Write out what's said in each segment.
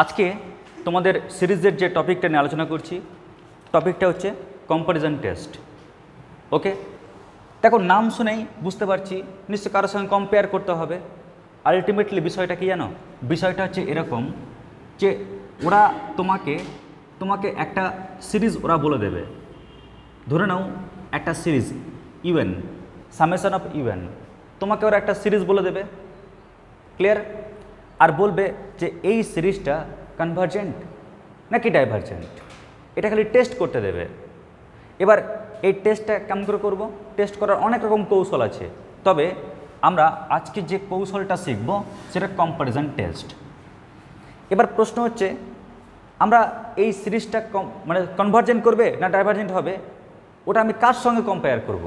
আজকে তোমাদের সিরিজের যে টপিকটা নিয়ে আলোচনা করছি টপিকটা হচ্ছে কম্প্যারিজন টেস্ট। ওকে, দেখো নাম শুনেই বুঝতে পারছি নিশ্চয় কারোর সঙ্গে কম্পেয়ার করতে হবে। আলটিমেটলি বিষয়টা কি জানো, বিষয়টা হচ্ছে এরকম যে ওরা তোমাকে একটা সিরিজ ওরা বলে দেবে। ধরে নাও একটা series UN, summation of UN, তোমাকে ওরা একটা সিরিজ বলে দেবে, ক্লিয়ার? আর বলবে যে এই সিরিজটা কনভার্জেন্ট নাকি ডাইভার্জেন্ট, এটা খালি টেস্ট করতে দেবে। এবার এই টেস্টটা কেমন করে করবো? টেস্ট করার অনেক রকম কৌশল আছে, তবে আমরা আজকে যে কৌশলটা শিখব সেটা কম্প্যারিজন টেস্ট। এবার প্রশ্ন হচ্ছে আমরা এই সিরিজটা কনভার্জেন্ট করবে না ডাইভার্জেন্ট হবে, ওটা আমি কার সঙ্গে কম্পেয়ার করব?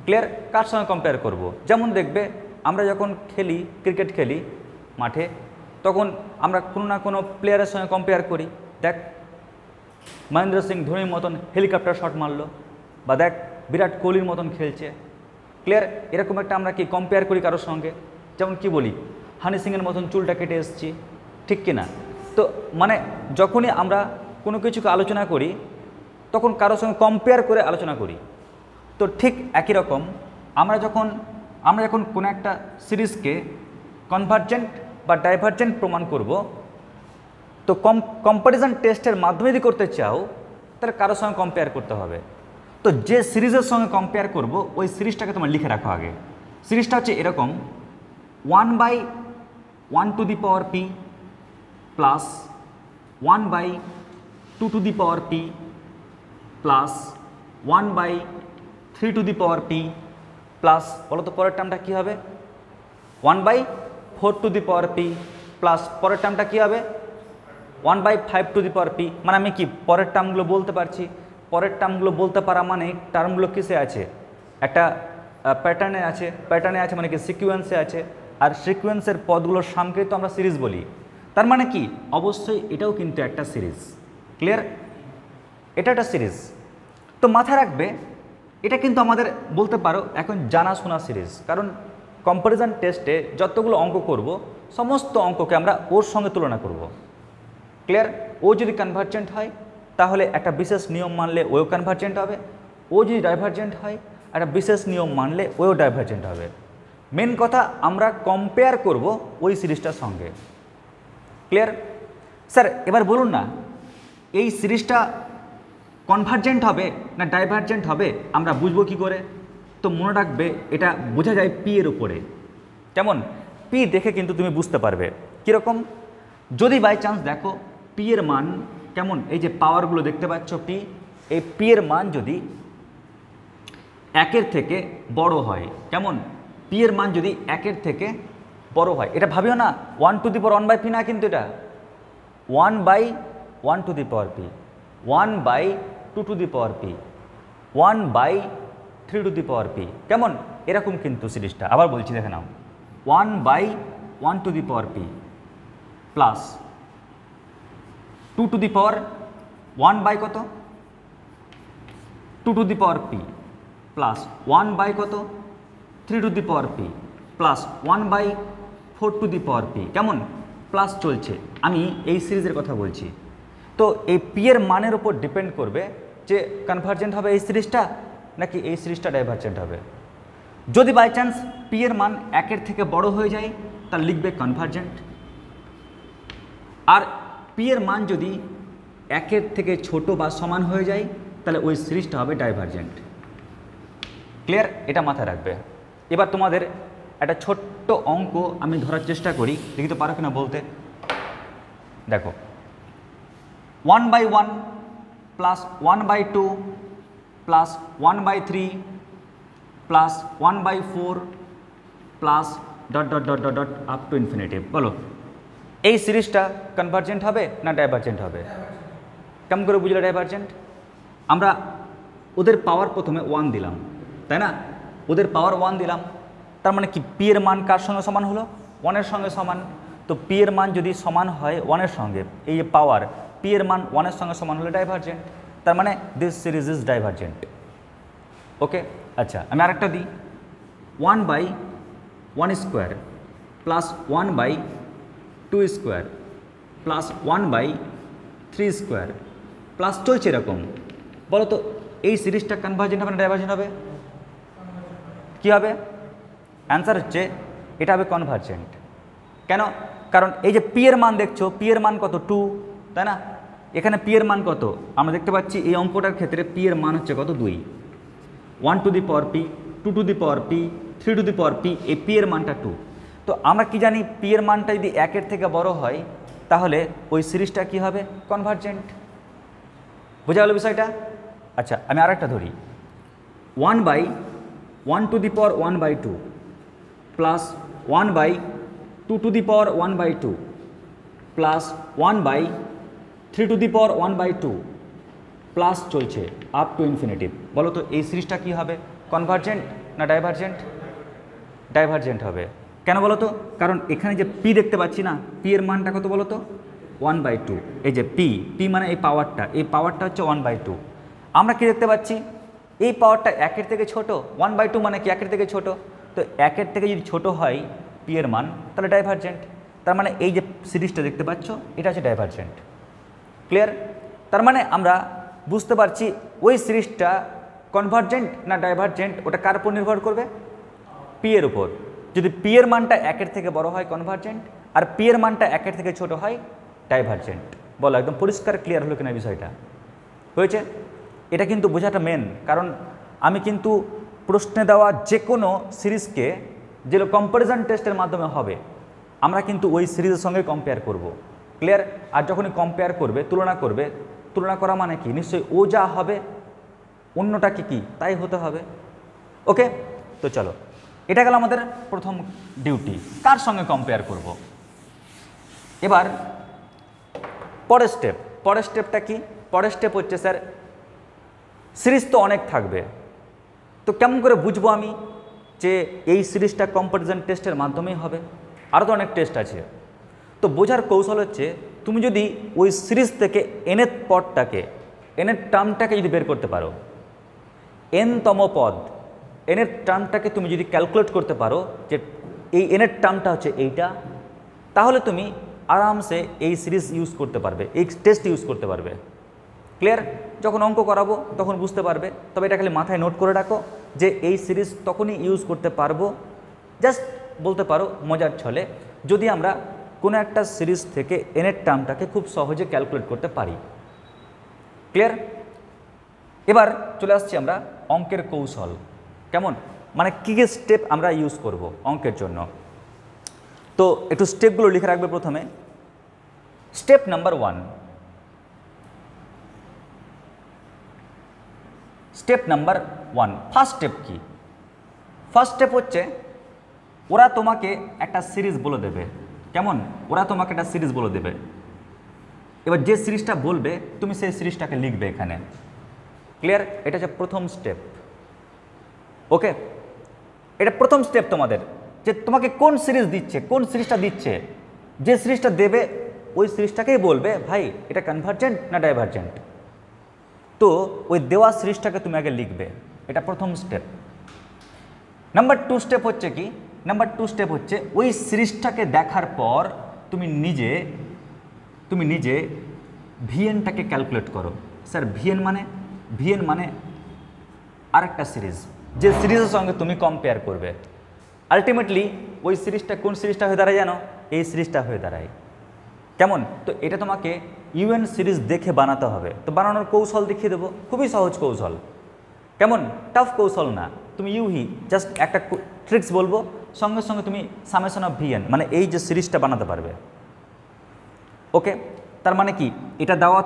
ক্লিয়ার? কার সঙ্গে কম্পেয়ার করব? যেমন দেখবে আমরা যখন খেলি, ক্রিকেট খেলি মাঠে, তখন আমরা কোনো না কোনো প্লেয়ারের সঙ্গে কম্পেয়ার করি। দেখ মহেন্দ্র সিং ধোনির মতন হেলিকপ্টার শট মারলো, বা দেখ বিরাট কোহলির মতন খেলছে, ক্লিয়ার? এরকম একটা আমরা কি কম্পেয়ার করি কারোর সঙ্গে। যেমন কি বলি, হানি সিংয়ের মতন চুলটা কেটে এসেছি, ঠিক কিনা? তো মানে যখনই আমরা কোনো কিছুকে আলোচনা করি তখন কারোর সঙ্গে কম্পেয়ার করে আলোচনা করি। তো ঠিক একই রকম আমরা যখন কোনো একটা সিরিজকে কনভার্জেন্ট বা ডাইভার্জেন্ট প্রমাণ করব, তো কম্প্যারিজন টেস্টের মাধ্যমে যদি করতে চাও তাহলে কারোর সঙ্গে কম্পেয়ার করতে হবে। তো যে সিরিজের সঙ্গে কম্পেয়ার করব ওই সিরিজটাকে তোমার লিখে রাখো আগে। সিরিজটা হচ্ছে এরকম: 1/1 p plus 1/2 p plus 1/3 p plus, বলো তো পরের টার্মটা কী হবে? 1/4 p প্লাস পরের টার্মটা কী হবে? 1/5 p। মানে আমি কি পরের টার্মগুলো বলতে পারছি? পরের টার্মগুলো বলতে পারা মানে টার্মগুলো কিসে আছে? একটা প্যাটার্নে আছে মানে কি সিকুয়েন্সে আছে, আর সিকুয়েন্সের পদগুলোর সামকেই তো আমরা সিরিজ বলি। তার মানে কি অবশ্যই এটাও কিন্তু একটা সিরিজ, ক্লিয়ার? এটা একটা সিরিজ। তো মাথায় রাখবে এটা কিন্তু আমাদের বলতে পারো এখন জানাশোনা সিরিজ, কারণ কম্প্যারিজন টেস্টে যতগুলো অঙ্ক করব সমস্ত অঙ্ককে আমরা ওর সঙ্গে তুলনা করব, ক্লিয়ার? ও যদি কনভার্জেন্ট হয় তাহলে একটা বিশেষ নিয়ম মানলে ওও কনভার্জেন্ট হবে, ও যদি ডাইভার্জেন্ট হয় একটা বিশেষ নিয়ম মানলে ওও ডাইভার্জেন্ট হবে। মেন কথা আমরা কম্পেয়ার করব ওই সিরিজটার সঙ্গে, ক্লিয়ার? স্যার এবার বলুন না, এই সিরিজটা কনভার্জেন্ট হবে না ডাইভার্জেন্ট হবে আমরা বুঝবো কী করে? তো মনে রাখবে এটা বোঝা যায় পি এর উপরে। কেমন? পি দেখে কিন্তু তুমি বুঝতে পারবে কীরকম। যদি বাই চান্স দেখো পি এর মান কেমন, এই যে পাওয়ারগুলো দেখতে পাচ্ছ পি, এই পি এর মান যদি 1 থেকে বড় হয়, কেমন? পি এর মান যদি 1 থেকে বড় হয়, এটা ভাবিও না 1/1/p না, কিন্তু এটা 1/1 p, 1/2 p, 1/3 p, কেমন? এরকম কিন্তু সিরিজটা। আবার বলছি দেখে নাও, 1/1 প্লাস 2 কত 2 p প্লাস 1/কত 3 p প্লাস 1/4 p, কেমন? প্লাস চলছে। আমি এই সিরিজের কথা বলছি। তো এই পি এর মানের উপর ডিপেন্ড করবে যে কনভার্জেন্ট হবে এই সিরিজটা নাকি এই সিরিজটা ডাইভার্জেন্ট হবে। যদি বাই চান্স পি এর মান 1 থেকে বড় হয়ে যায় তাহলে লিখবে কনভার্জেন্ট, আর পি এর মান যদি 1 থেকে ছোট বা সমান হয়ে যায় তাহলে ওই সিরিজটা হবে ডাইভার্জেন্ট, ক্লিয়ার? এটা মাথায় রাখবে। এবার তোমাদের একটা ছোট্ট অঙ্ক আমি ধরার চেষ্টা করি, লিখতে পারো কিনা বলতে। দেখো 1/1 plus 1/2 plus 1/3 plus 1/4 plus dot dot dot dot dot up to infinitive. বলো এই সিরিজটা কনভার্জেন্ট হবে না ডাইভার্জেন্ট হবে? কেমন করে বুঝলে ডাইভার্জেন্ট? আমরা ওদের পাওয়ার প্রথমে 1 দিলাম, তাই না? ওদের পাওয়ার 1 দিলাম, তার মানে কি পি এর মান কার সঙ্গে সমান হলো? 1 এর সঙ্গে সমান। তো পি এর মান যদি সমান হয় 1 এর সঙ্গে, এই পাওয়ার পি এর মান 1 এর সঙ্গে সমান হলে ডাইভার্জেন্ট, তার মানে দিস সিরিজ ইজ ডাইভার্জেন্ট। ওকে, আচ্ছা আমি আরেকটা দিই, 1/1² প্লাস 1/2² প্লাস 1/3 স্কোয়ার প্লাস চলছে এরকম। বলো তো এই সিরিজটা কনভার্জেন্ট হবে না ডাইভার্জেন্ট হবে? কী হবে? অ্যান্সার হচ্ছে এটা হবে কনভার্জেন্ট। কেন? কারণ এই যে পি এর মান দেখছো, পি এর মান কত? 2, তাই না? এখানে পি এর মান কত? আমরা দেখতে পাচ্ছি এই অঙ্কটার ক্ষেত্রে পি এর মান হচ্ছে কত? 2। 1 two the power P, 2 two the power P, 3 two the power P, এই পি এর মানটা 2। তো আমরা কি জানি পি এর মানটা যদি 1-এর থেকে বড় হয় তাহলে ওই সিরিজটা কি হবে? কনভার্জেন্ট। বোঝা গেল বিষয়টা? আচ্ছা আমি আরেকটা ধরি, 1/1 two the power 1/2 plus 1/2 two the power 1/2 plus 1/3 two the power 1/2 plus চলছে আপ টু ইনফিনিটি। বলো তো এই সিরিজটা কী হবে? কনভার্জেন্ট না ডাইভার্জেন্ট? ডাইভার্জেন্ট হবে। কেন বলো তো? কারণ এখানে যে পি দেখতে পাচ্ছি না, পি এর মানটা কত বলো তো? 1/2। এই যে পি, পি মানে এই পাওয়ারটা, এই পাওয়ারটা হচ্ছে 1/2। আমরা কি দেখতে পাচ্ছি? এই পাওয়ারটা 1-এর থেকে ছোট। 1/2 মানে কি 1-এর থেকে ছোট? তো 1-এর থেকে যদি ছোট হয় পি এর মান তাহলে ডাইভার্জেন্ট। তার মানে এই যে সিরিজটা দেখতে পাচ্ছ এটা হচ্ছে ডাইভার্জেন্ট। ক্লিয়ার? তার মানে আমরা বুঝতে পারছি ওই সিরিজটা কনভার্জেন্ট না ডাইভার্জেন্ট ওটা কার উপর নির্ভর করবে? পি এর উপর। যদি পি এর মানটা 1-এর থেকে বড় হয় কনভার্জেন্ট, আর পি এর মানটা 1-এর থেকে ছোট হয় ডাইভার্জেন্ট। বলো একদম পরিষ্কার ক্লিয়ার হলো কিনা বিষয়টা? হয়েছে? এটা কিন্তু বোঝাটা মেন, কারণ আমি কিন্তু প্রশ্নে দেওয়া যে কোনো সিরিজকে যেগুলো কম্প্যারিজন টেস্টের মাধ্যমে হবে আমরা কিন্তু ওই সিরিজের সঙ্গে কম্পেয়ার করব। ক্লিয়ার? আর যখনই কম্পেয়ার করবে, তুলনা করবে, তুলনা করা মানে কি? নিশ্চয়ই ও যা হবে অন্যটাকে কি তাই হতে হবে। ওকে, তো চলো এটা গেল আমাদের প্রথম ডিউটি, কার সঙ্গে কম্পেয়ার করব। এবার পরের স্টেপ, পরের স্টেপটা কি? পরের স্টেপ হচ্ছে স্যার সিরিজ তো অনেক থাকবে, তো কেমন করে বুঝবো আমি যে এই সিরিজটা কম্প্যারিজন টেস্টের মাধ্যমেই হবে? আরও তো অনেক টেস্ট আছে। তো বোঝার কৌশল হচ্ছে তুমি যদি ওই সিরিজ থেকে এনের পদটাকে, এনের টার্মটাকে যদি বের করতে পারো, এনতম পদ, এনের টার্মটাকে তুমি যদি ক্যালকুলেট করতে পারো যে এই এনের টার্মটা হচ্ছে এইটা, তাহলে তুমি আরামসে এই সিরিজ ইউজ করতে পারবে, এই টেস্ট ইউজ করতে পারবে। ক্লিয়ার? যখন অঙ্ক করাবো তখন বুঝতে পারবে। তবে এটা খালি মাথায় নোট করে রাখো যে এই সিরিজ তখনই ইউজ করতে পারবো, জাস্ট বলতে পারো মজার ছলে, যদি আমরা কোনো একটা সিরিজ থেকে এনের টার্মটাকে খুব সহজে ক্যালকুলেট করতে পারি। ক্লিয়ার? এবার চলে আসছি আমরা অঙ্কের কৌশল। কেমন? মানে কী কী স্টেপ আমরা ইউজ করব অঙ্কের জন্য। তো একটু স্টেপগুলো লিখে রাখবে প্রথমে। Step number 1, step number 1, first step কি? ফার্স্ট স্টেপ হচ্ছে ওরা তোমাকে একটা সিরিজ বলে দেবে। কেমন? ওরা তোমাকে একটা সিরিজ বলে দেবে। এবার যে সিরিজটা বলবে তুমি সেই সিরিজটাকে লিখবে এখানে। ক্লিয়ার? এটা হচ্ছে প্রথম স্টেপ। ওকে, এটা প্রথম স্টেপ তোমাদের, যে তোমাকে কোন সিরিজ দিচ্ছে, কোন সিরিজটা দিচ্ছে, যে সিরিজটা দেবে ওই সিরিজটাকেই বলবে ভাই এটা কনভার্জেন্ট না ডাইভার্জেন্ট। তো ওই দেওয়া সিরিজটাকে তুমি আগে লিখবে, এটা প্রথম স্টেপ। নাম্বার 2 স্টেপ হচ্ছে কি? নাম্বার 2 স্টেপ হচ্ছে ওই সিরিজটাকে দেখার পর তুমি নিজে ভিএনটাকে ক্যালকুলেট করো। স্যার ভিএন মানে আরেকটা সিরিজ, যে সিরিজের সঙ্গে তুমি কম্পেয়ার করবে। আলটিমেটলি ওই সিরিজটা কোন সিরিজটা হয়ে দাঁড়ায় জানো? এই সিরিজটা হয়ে দাঁড়ায়। কেমন? তো এটা তোমাকে ইউএন সিরিজ দেখে বানাতে হবে। তো বানানোর কৌশল দেখিয়ে দেবো, খুবই সহজ কৌশল। কেমন? টাফ কৌশল না, তুমি ইউহি জাস্ট একটা ট্রিক্স বলবো, সঙ্গে সঙ্গে তুমি সামেশন অফ ভিএন মানে এই যে সিরিজটা বানাতে পারবে। ওকে, তার মানে কি এটা দেওয়া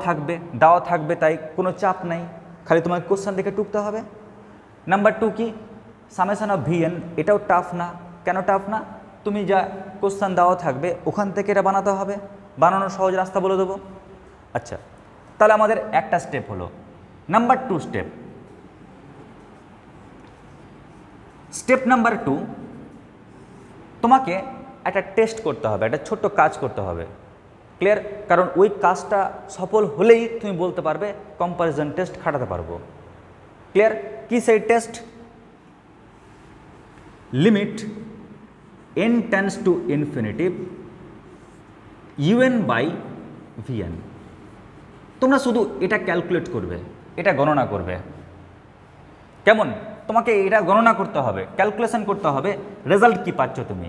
থাকবে তাই কোনো চাপ নাই, খালি তোমাকে কোশ্চেন দেখে টুকতে হবে। নাম্বার 2 কি? সামেশন অফ ভিএন, এটাও টাফ না। কেন টাফ না? তুমি যা কোশ্চেন দেওয়া থাকবে ওখান থেকে এটা বানাতে হবে, বানানোর সহজ রাস্তা বলে দেবো। আচ্ছা, তাহলে আমাদের একটা স্টেপ হলো। নাম্বার 2 স্টেপ, স্টেপ নাম্বার 2, তোমাকে একটা টেস্ট করতে হবে, একটা ছোট্ট কাজ করতে হবে। ক্লিয়ার? কারণ ওই কাজটা সফল হলেই তুমি বলতে পারবে কম্প্যারিজন টেস্ট খাটাতে পারবো। ক্লিয়ার? কি সেই test? Limit n tends to infinity un by vn। তোমরা শুধু এটা ক্যালকুলেট করবে, এটা গণনা করবে। কেমন? তোমাকে এটা গণনা করতে হবে, ক্যালকুলেশন করতে হবে, রেজাল্ট কি পাচ্ছ তুমি।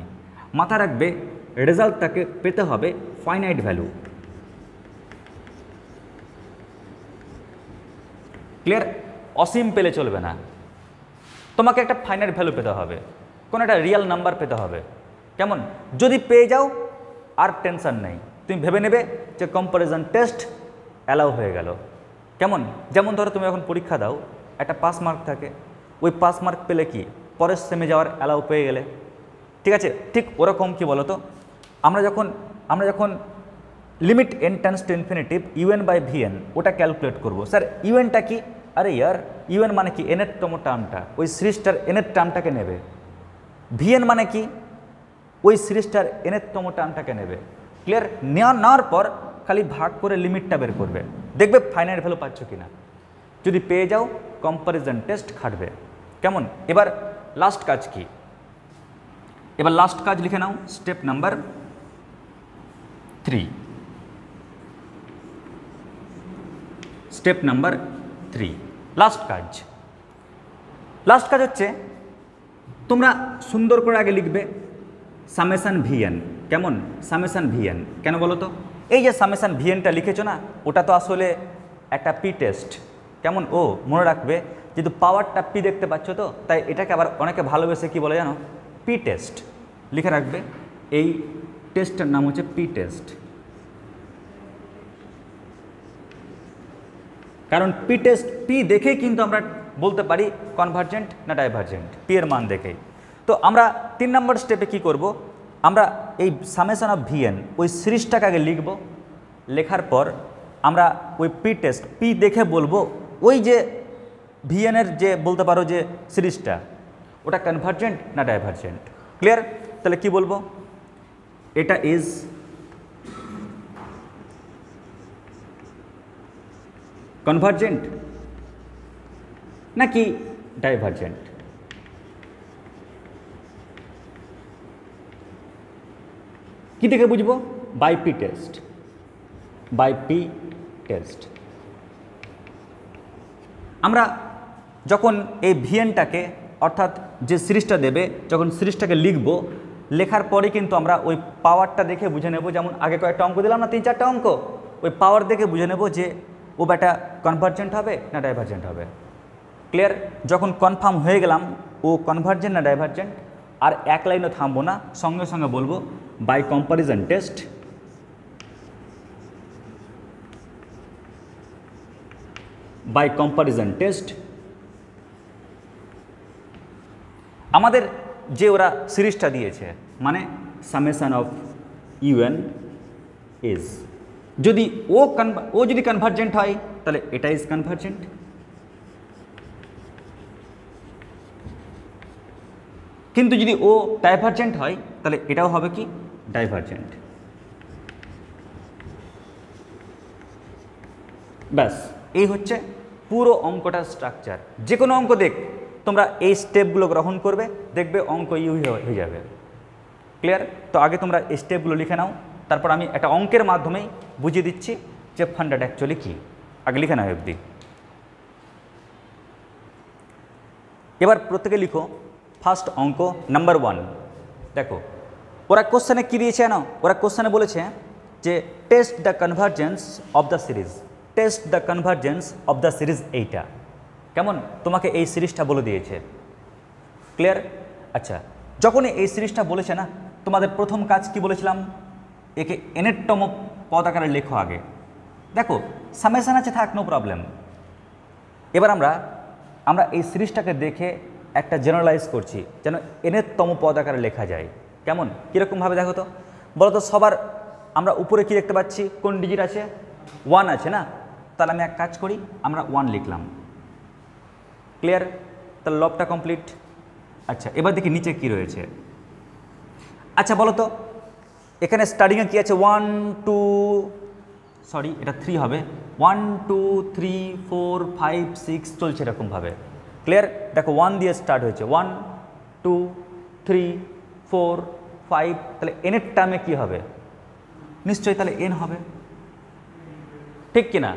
মাথা রাখবে রেজাল্টটাকে পেতে হবে ফাইনাইট ভ্যালু। ক্লিয়ার? অসীম পেলে চলবে না, তোমাকে একটা ফাইনাইট ভ্যালু পেতে হবে, কোনো একটা রিয়েল নাম্বার পেতে হবে। কেমন? যদি পেয়ে যাও আর টেনশন নেই, তুমি ভেবে নেবে যে কম্প্যারিজন টেস্ট অ্যালাউ হয়ে গেল। কেমন? যেমন ধরো তুমি এখন পরীক্ষা দাও, একটা পাস মার্ক থাকে, ওই পাস মার্ক পেলে কি পরের সেমে যাওয়ার অ্যালাউ পেয়ে গেলে, ঠিক আছে? ঠিক ওরকম কি বলো তো, আমরা যখন limit n tends to infinity un by vn ওটা ক্যালকুলেট করব। স্যার ইউএনটা কি? আরে ইয়ার ইউএন মানে কি? এনের তম টার্মটা, ওই সিরিজটার এনের টার্মটাকে নেবে। vn মানে কি? ওই সিরিজটার এনের তম টার্মটাকে নেবে। ক্লিয়ার? নেওয়ার পর খালি ভাগ করে লিমিটটা বের করবে, দেখবে ফাইনাইট ভ্যালু পাচ্ছ কিনা। যদি পেয়ে যাও কম্প্যারিজন টেস্ট খাটবে। কেমন? এবার লাস্ট কাজ কি? এবার লাস্ট কাজ লিখে নাও, step number 3। Step number 3 last কাজ হচ্ছে তোমরা সুন্দর করে আগে লিখবে সামেশন ভিএন। কেমন? সামেশন ভিএন কেন বলো তো? এই যে সামেশন ভিএনটা লিখেছো না, ওটা তো আসলে একটা পি টেস্ট। কেমন? ও মনে রাখবে যেহেতু পাওয়ারটা পি দেখতে পাচ্ছ তো, তাই এটাকে আবার অনেকে ভালোবেসে কি বলে জানো? পি টেস্ট লিখে রাখবে। এই টেস্টের নাম হচ্ছে পি টেস্ট, কারণ পি টেস্ট পি দেখেই কিন্তু আমরা বলতে পারি কনভার্জেন্ট না ডাইভার্জেন্ট, পি এর মান দেখেই। তো আমরা 3 নম্বর স্টেপে কি করব? আমরা এই সামেশন অফ ভিএন ওই সিরিজটাকে আগে লিখব, লেখার পর আমরা ওই পি টেস্ট পি দেখে বলবো ওই যে ভিএনের যে বলতে পারো যে সিরিজটা ওটা কনভার্জেন্ট না ডাইভার্জেন্ট। ক্লিয়ার? তাহলে কি বলবো? এটা ইজ কনভার্জেন্ট নাকি ডাইভার্জেন্ট। কি দেখে বুঝবো? By P test. By P test আমরা যখন এই ভিএনটাকে অর্থাৎ যে সিরিজটা দেবে, যখন সিরিজটাকে লিখব, লেখার পরে কিন্তু আমরা ওই পাওয়ারটা দেখে বুঝে নেব। যেমন আগে কয়েকটা অঙ্ক দিলাম না, 3-4টা অঙ্ক, ওই পাওয়ার দেখে বুঝে নেব যে ও ব্যাটা কনভার্জেন্ট হবে না ডাইভার্জেন্ট হবে। ক্লিয়ার? যখন কনফার্ম হয়ে গেলাম ও কনভার্জেন্ট না ডাইভার্জেন্ট, আর এক লাইনও থামবো না, সঙ্গে সঙ্গে বলবো by comparison test by comparison test আমাদের যে ওরা সিরিজটা দিয়েছে মানে সামেশন অফ ইউএন ইজ, যদি ও যদি কনভার্জেন্ট হয় তাহলে এটা ইজ কনভার্জেন্ট, কিন্তু যদি ও ডাইভার্জেন্ট হয় তাহলে এটাও হবে কি? ডাইভার্জেন্ট। ব্যাস, এই হচ্ছে পুরো অঙ্কটার স্ট্রাকচার। যে কোনো অঙ্ক দেখ তোমরা এই স্টেপগুলো গ্রহণ করবে, দেখবে অঙ্ক হয়ে যাবে। ক্লিয়ার? তো আগে তোমরা এই স্টেপগুলো লিখে নাও, তারপর আমি একটা অঙ্কের মাধ্যমেই বুঝিয়ে দিচ্ছি যে ফান্ডাটা অ্যাকচুয়ালি কী। আগে লিখে নাও অবধি। এবার প্রত্যেকে লিখো ফার্স্ট অঙ্ক নাম্বার 1। দেখো ওরা কোশ্চেনে কী দিয়েছে না, ওরা কোশ্চেনে বলেছে যে test the convergence of the series. Test the convergence of the series এইটা। কেমন? তোমাকে এই সিরিজটা বলে দিয়েছে। ক্লিয়ার? আচ্ছা, যখনই এই সিরিজটা বলেছে না, তোমাদের প্রথম কাজ কি বলেছিলাম? একে এনেরতম পদ আকারে লেখো আগে। দেখো সামেশন আছে, থাক, নো প্রবলেম। এবার আমরা এই সিরিজটাকে দেখে একটা জেনারেলাইজ করছি যেন এনেরতম পদ আকারে লেখা যায়। কেমন? কীরকমভাবে দেখো তো, বলো তো। সবার আমরা উপরে কি দেখতে পাচ্ছি? কোন ডিজিট আছে? 1 আছে না? তাহলে আমি এক কাজ করি, আমরা 1 লিখলাম। ক্লিয়ার? তাহলে লবটা কমপ্লিট। আচ্ছা, এবার দেখি নিচে কি রয়েছে। আচ্ছা বলো তো, এখানে স্টার্টিংয়ে কী আছে? 1 2 সরি এটা 3 হবে। 1 2 3 4 5 6 চলছে এরকমভাবে। ক্লিয়ার? দেখো 1 দিয়ে স্টার্ট হয়েছে, 1 2 3 4 5। তাহলে এনের টার্মে কী হবে? নিশ্চয়ই তাহলে এন হবে। ঠিক কিনা?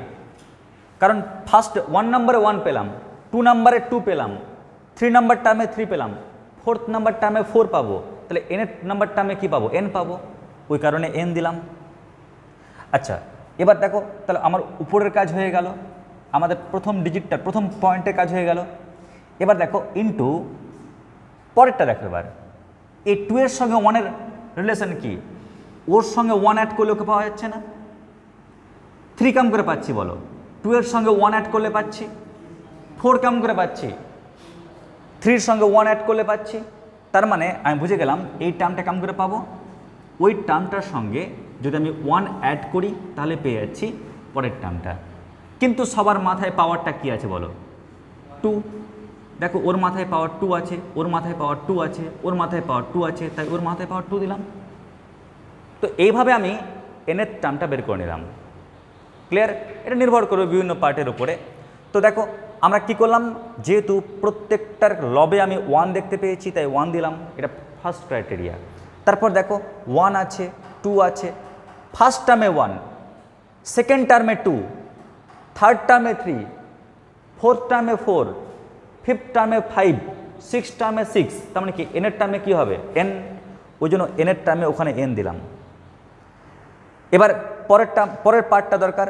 কারণ ফার্স্ট 1 নম্বরে 1 পেলাম, 2 নম্বরে 2 পেলাম, 3 নম্বর টার্মে 3 পেলাম, 4th নাম্বার টার্মে 4 পাবো, তাহলে এনের নাম্বার টার্মে কী পাবো? n পাবো, ওই কারণে n দিলাম। আচ্ছা, এবার দেখো তাহলে আমার উপরের কাজ হয়ে গেল, আমাদের প্রথম ডিজিটটা প্রথম পয়েন্টের কাজ হয়ে গেল। এবার দেখো ইনটু পরেরটা দেখো, এবার এই 2 এর সঙ্গে 1 এর রিলেশন কি? ওর সঙ্গে 1 অ্যাড করলে ওকে পাওয়া যাচ্ছে না? 3 কাম করে পাচ্ছি বলো? 2 এর সঙ্গে 1 অ্যাড করলে পাচ্ছি, 4 কাম করে পাচ্ছি, 3 এর সঙ্গে 1 অ্যাড করলে পাচ্ছি। তার মানে আমি বুঝে গেলাম এই টার্মটা কাম করে পাবো, ওই টার্মটার সঙ্গে যদি আমি 1 অ্যাড করি তাহলে পেয়ে যাচ্ছি পরের টার্মটা। কিন্তু সবার মাথায় পাওয়ারটা কি আছে বলো? 2। দেখো ওর মাথায় পাওয়ার 2 আছে, ওর মাথায় পাওয়ার 2 আছে, ওর মাথায় পাওয়ার 2 আছে, তাই ওর মাথায় পাওয়ার 2 দিলাম। তো এইভাবে আমি এনের টার্মটা বের করে নিলাম। ক্লিয়ার? এটা নির্ভর করবে বিভিন্ন পার্টের উপরে। তো দেখো আমরা কি করলাম, যেহেতু প্রত্যেকটার লবে আমি 1 দেখতে পেয়েছি তাই 1 দিলাম, এটা ফার্স্ট ক্রাইটেরিয়া। তারপর দেখো 1 আছে, 2 আছে, ফার্স্ট টার্মে 1, সেকেন্ড টার্মে 2, থার্ড টার্মে 3, ফোর্থ টার্মে 4, ফিফথ টার্মে 5, সিক্স টার্মে 6। তার মানে কি এনের টার্মে কী হবে? n। ওই জন্য এনের টার্মে ওখানে n দিলাম। এবার পরের পার্টটা দরকার।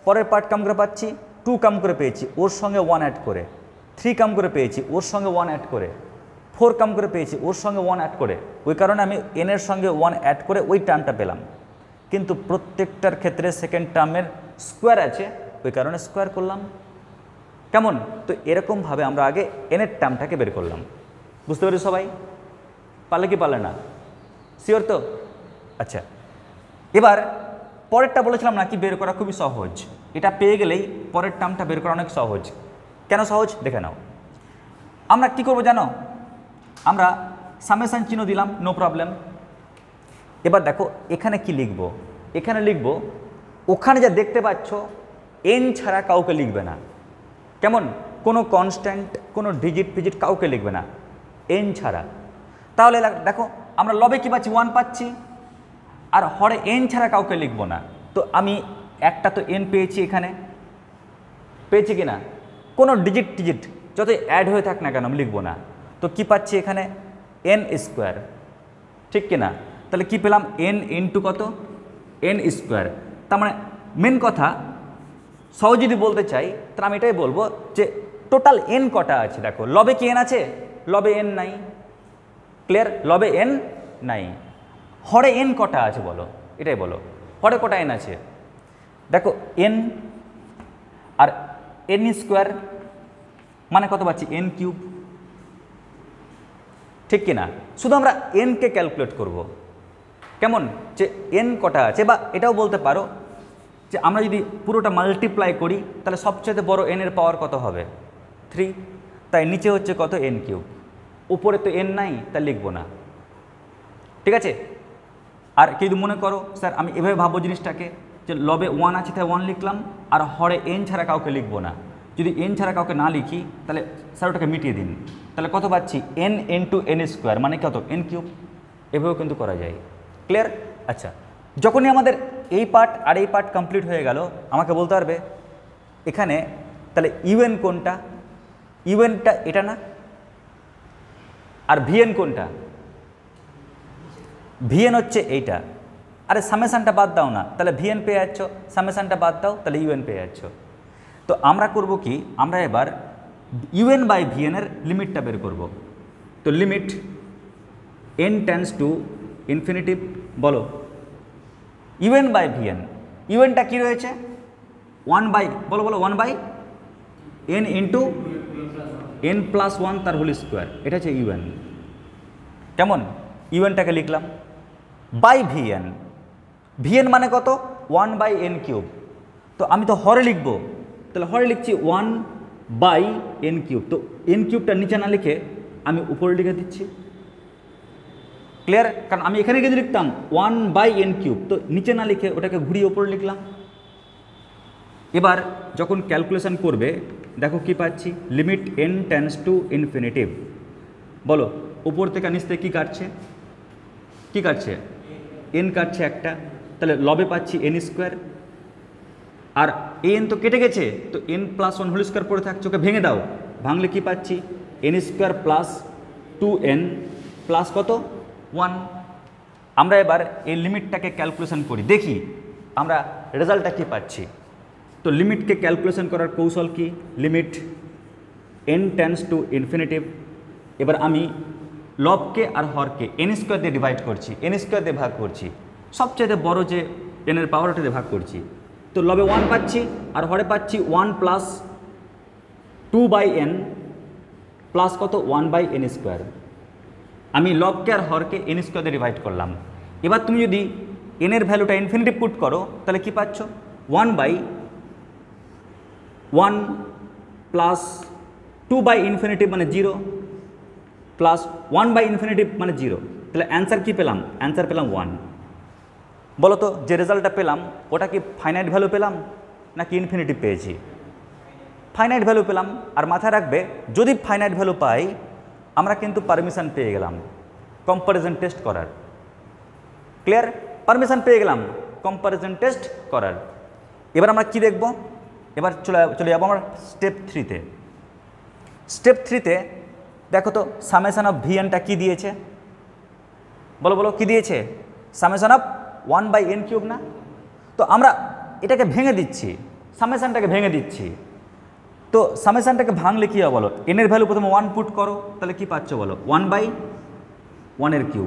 পরের পার্ট কাম করে পাচ্ছি, 2 কাম করে পেয়েছি, ওর সঙ্গে 1 অ্যাড করে, 3 কাম করে পেয়েছি, ওর সঙ্গে 1 অ্যাড করে, 4 কাম করে পেয়েছি, ওর সঙ্গে 1 অ্যাড করে। ওই কারণে আমি এনের সঙ্গে 1 অ্যাড করে ওই টার্মটা পেলাম। কিন্তু প্রত্যেকটার ক্ষেত্রে সেকেন্ড টার্মের স্কোয়ার আছে, ওই কারণে স্কোয়ার করলাম। কেমন? তো এরকমভাবে আমরা আগে এনের টার্মটাকে বের করলাম। বুঝতে পারি সবাই? পারলে কি পারলে না? শিওর তো? আচ্ছা, এবার পরেরটা বলেছিলাম না কি বের করা খুবই সহজ। এটা পেয়ে গেলেই পরের টার্মটা বের করা অনেক সহজ। কেন সহজ দেখে নাও। আমরা কি করব জানো? আমরা সামেশন চিহ্ন দিলাম, নো প্রবলেম। এবার দেখো এখানে কি লিখব? এখানে লিখব ওখানে যা দেখতে পাচ্ছ n ছাড়া কাউকে লিখবে না। কেমন? কোনো কনস্ট্যান্ট, কোনো ডিজিট ফিজিট কাউকে লিখবে না n ছাড়া। তাহলে দেখো আমরা লবে কি পাচ্ছি? 1 পাচ্ছি, আর হরে n ছাড়া কাউকে লিখব না। তো আমি একটা তো n পেয়েছি, এখানে পেয়েছি কি না? কোনো ডিজিট টিজিট যতই অ্যাড হয়ে থাক না কেন আমি লিখব না। তো কি পাচ্ছি এখানে? n স্কোয়ার, ঠিক কিনা? তাহলে কি পেলাম? n ইন্টু কত? n square. তার মানে মেন কথা সহজ যদি বলতে চাই তাহলে আমি এটাই বলবো যে টোটাল n কটা আছে। দেখো লবে কি n আছে? লবে n নাই। ক্লিয়ার? লবে n নাই। হরে n কটা আছে বলো? এটাই বলো, হরে কটা n আছে? দেখো n আর n স্কোয়ার মানে কত পাচ্ছি? n কিউব, ঠিক কিনা? শুধু আমরা n কে ক্যালকুলেট করব। কেমন? যে n কটা আছে, বা এটাও বলতে পারো যে আমরা যদি পুরোটা মাল্টিপ্লাই করি তাহলে সবচেয়ে বড় n এর পাওয়ার কত হবে? 3। তাই নিচে হচ্ছে কত? n cube. উপরে তো n নাই, তাই লিখবো না। ঠিক আছে? আর কেউ যদি মনে করো স্যার আমি এভাবে ভাববো জিনিসটাকে যে লবে 1 আছে তাই 1 লিখলাম, আর হরে n ছাড়া কাউকে লিখবো না। যদি n ছাড়া কাউকে না লিখি তাহলে স্যার ওটাকে মিটিয়ে দিন। তাহলে কত পাচ্ছি? n ইন্টু n স্কোয়ার মানে কত? n cube. এভাবেও কিন্তু করা যায়। ক্লিয়ার? আচ্ছা, যখনই আমাদের এই পার্ট আর এই পার্ট কমপ্লিট হয়ে গেল আমাকে বলতে পারবে এখানে তাহলে ইউএন কোনটা? ইউএনটা এটা না? আর ভিএন কোনটা? ভিএন হচ্ছে এইটা। আরে সামেশানটা বাদ দাও না, তাহলে ভিএন পেয়ে যাচ্ছ, সামেশানটা বাদ দাও তাহলে ইউএন পেয়ে যাচ্ছ। তো আমরা করব কি, আমরা এবার ইউএন বাই ভিএনের লিমিটটা বের করব। তো limit n tends to infinity, বলো ইউএন বাই ভিএন। ইউএনটা কী রয়েছে? 1 বাই, বলো বলো 1 by n into n plus 1 তার হোল স্কোয়ার, এটা হচ্ছে ইউএন। কেমন? ইউএনটাকে লিখলাম বাই ভিএন। ভিএন মানে কত? 1 বাই n কিউব। তো আমি তো হরে লিখবো, তাহলে হরে লিখছি 1 বাই n কিউব। তো n কিউবটা নিচে না লিখে আমি উপরে লিখে দিচ্ছি। ক্লিয়ার? কারণ আমি এখানে কিন্তু লিখতাম 1 বাই n কিউব, তো নিচে না লিখে ওটাকে ঘুরিয়ে উপরে লিখলাম। এবার যখন ক্যালকুলেশন করবে দেখো কি পাচ্ছি? Limit n tends to infinitive. বলো উপর থেকে নিচ থেকে কী কাটছে? কী কাটছে? n কাটছে একটা। তাহলে লবে পাচ্ছি n স্কোয়ার, আর এন তো কেটে গেছে, তো n plus one whole square পড়ে থাকছে, ওকে ভেঙে দাও। ভাঙলে কি পাচ্ছি, n square plus 2n plus কত 1। আমরা এবার এই লিমিটটাকে ক্যালকুলেশন করি, দেখি আমরা রেজাল্টটা কী পাচ্ছি। তো লিমিটকে ক্যালকুলেশন করার কৌশল কি, limit n tends to infinitive. এবার আমি লবকে আর হরকে n স্কোয়ার দিয়ে ডিভাইড করছি, n স্কোয়ার দিয়ে ভাগ করছি, সবচেয়ে বড় যে n এর পাওয়ার ওটা দিয়ে ভাগ করছি। তো লবে 1 পাচ্ছি আর হরে পাচ্ছি 1 প্লাস 2/n প্লাস কত 1/n স্কোয়ার। আমি লবকে আর হরকে n স্কোয়ার দিয়ে ডিভাইড করলাম। এবার তুমি যদি n এর ভ্যালুটা ইনফিনিটিভ পুট করো তাহলে কি পাচ্ছ, 1/1 প্লাস 2/ইনফিনিটিভ মানে 0 প্লাস 1/ইনফিনিটিভ মানে 0। তাহলে অ্যান্সার কি পেলাম, অ্যান্সার পেলাম 1। বলো তো যে রেজাল্টটা পেলাম ওটা কি ফাইনাইট ভ্যালু পেলাম নাকি ইনফিনিটিভ পেয়েছি? ফাইনাইট ভ্যালু পেলাম। আর মাথায় রাখবে যদি ফাইনাইট ভ্যালু পাই আমরা কিন্তু পারমিশন পেয়ে গেলাম কম্প্যারিজন টেস্ট করার। ক্লিয়ার? পারমিশন পেয়ে গেলাম কম্প্যারিজন টেস্ট করার। এবার আমরা কি দেখব, এবার চলে যাবো আমরা স্টেপ 3-তে। স্টেপ 3-তে দেখো তো সামেশন অফ vnটা কি দিয়েছে, বলো বলো কি দিয়েছে, সামেশন অফ 1/n³ না? তো আমরা এটাকে ভেঙে দিচ্ছি, সামেশনটাকে ভেঙে দিচ্ছি। তো সামেশনটাকে ভাঙলে কী হবে বলো, n এর ভ্যালু প্রথমে 1 পুট করো, তাহলে কি পাচ্ছ বলো 1/1³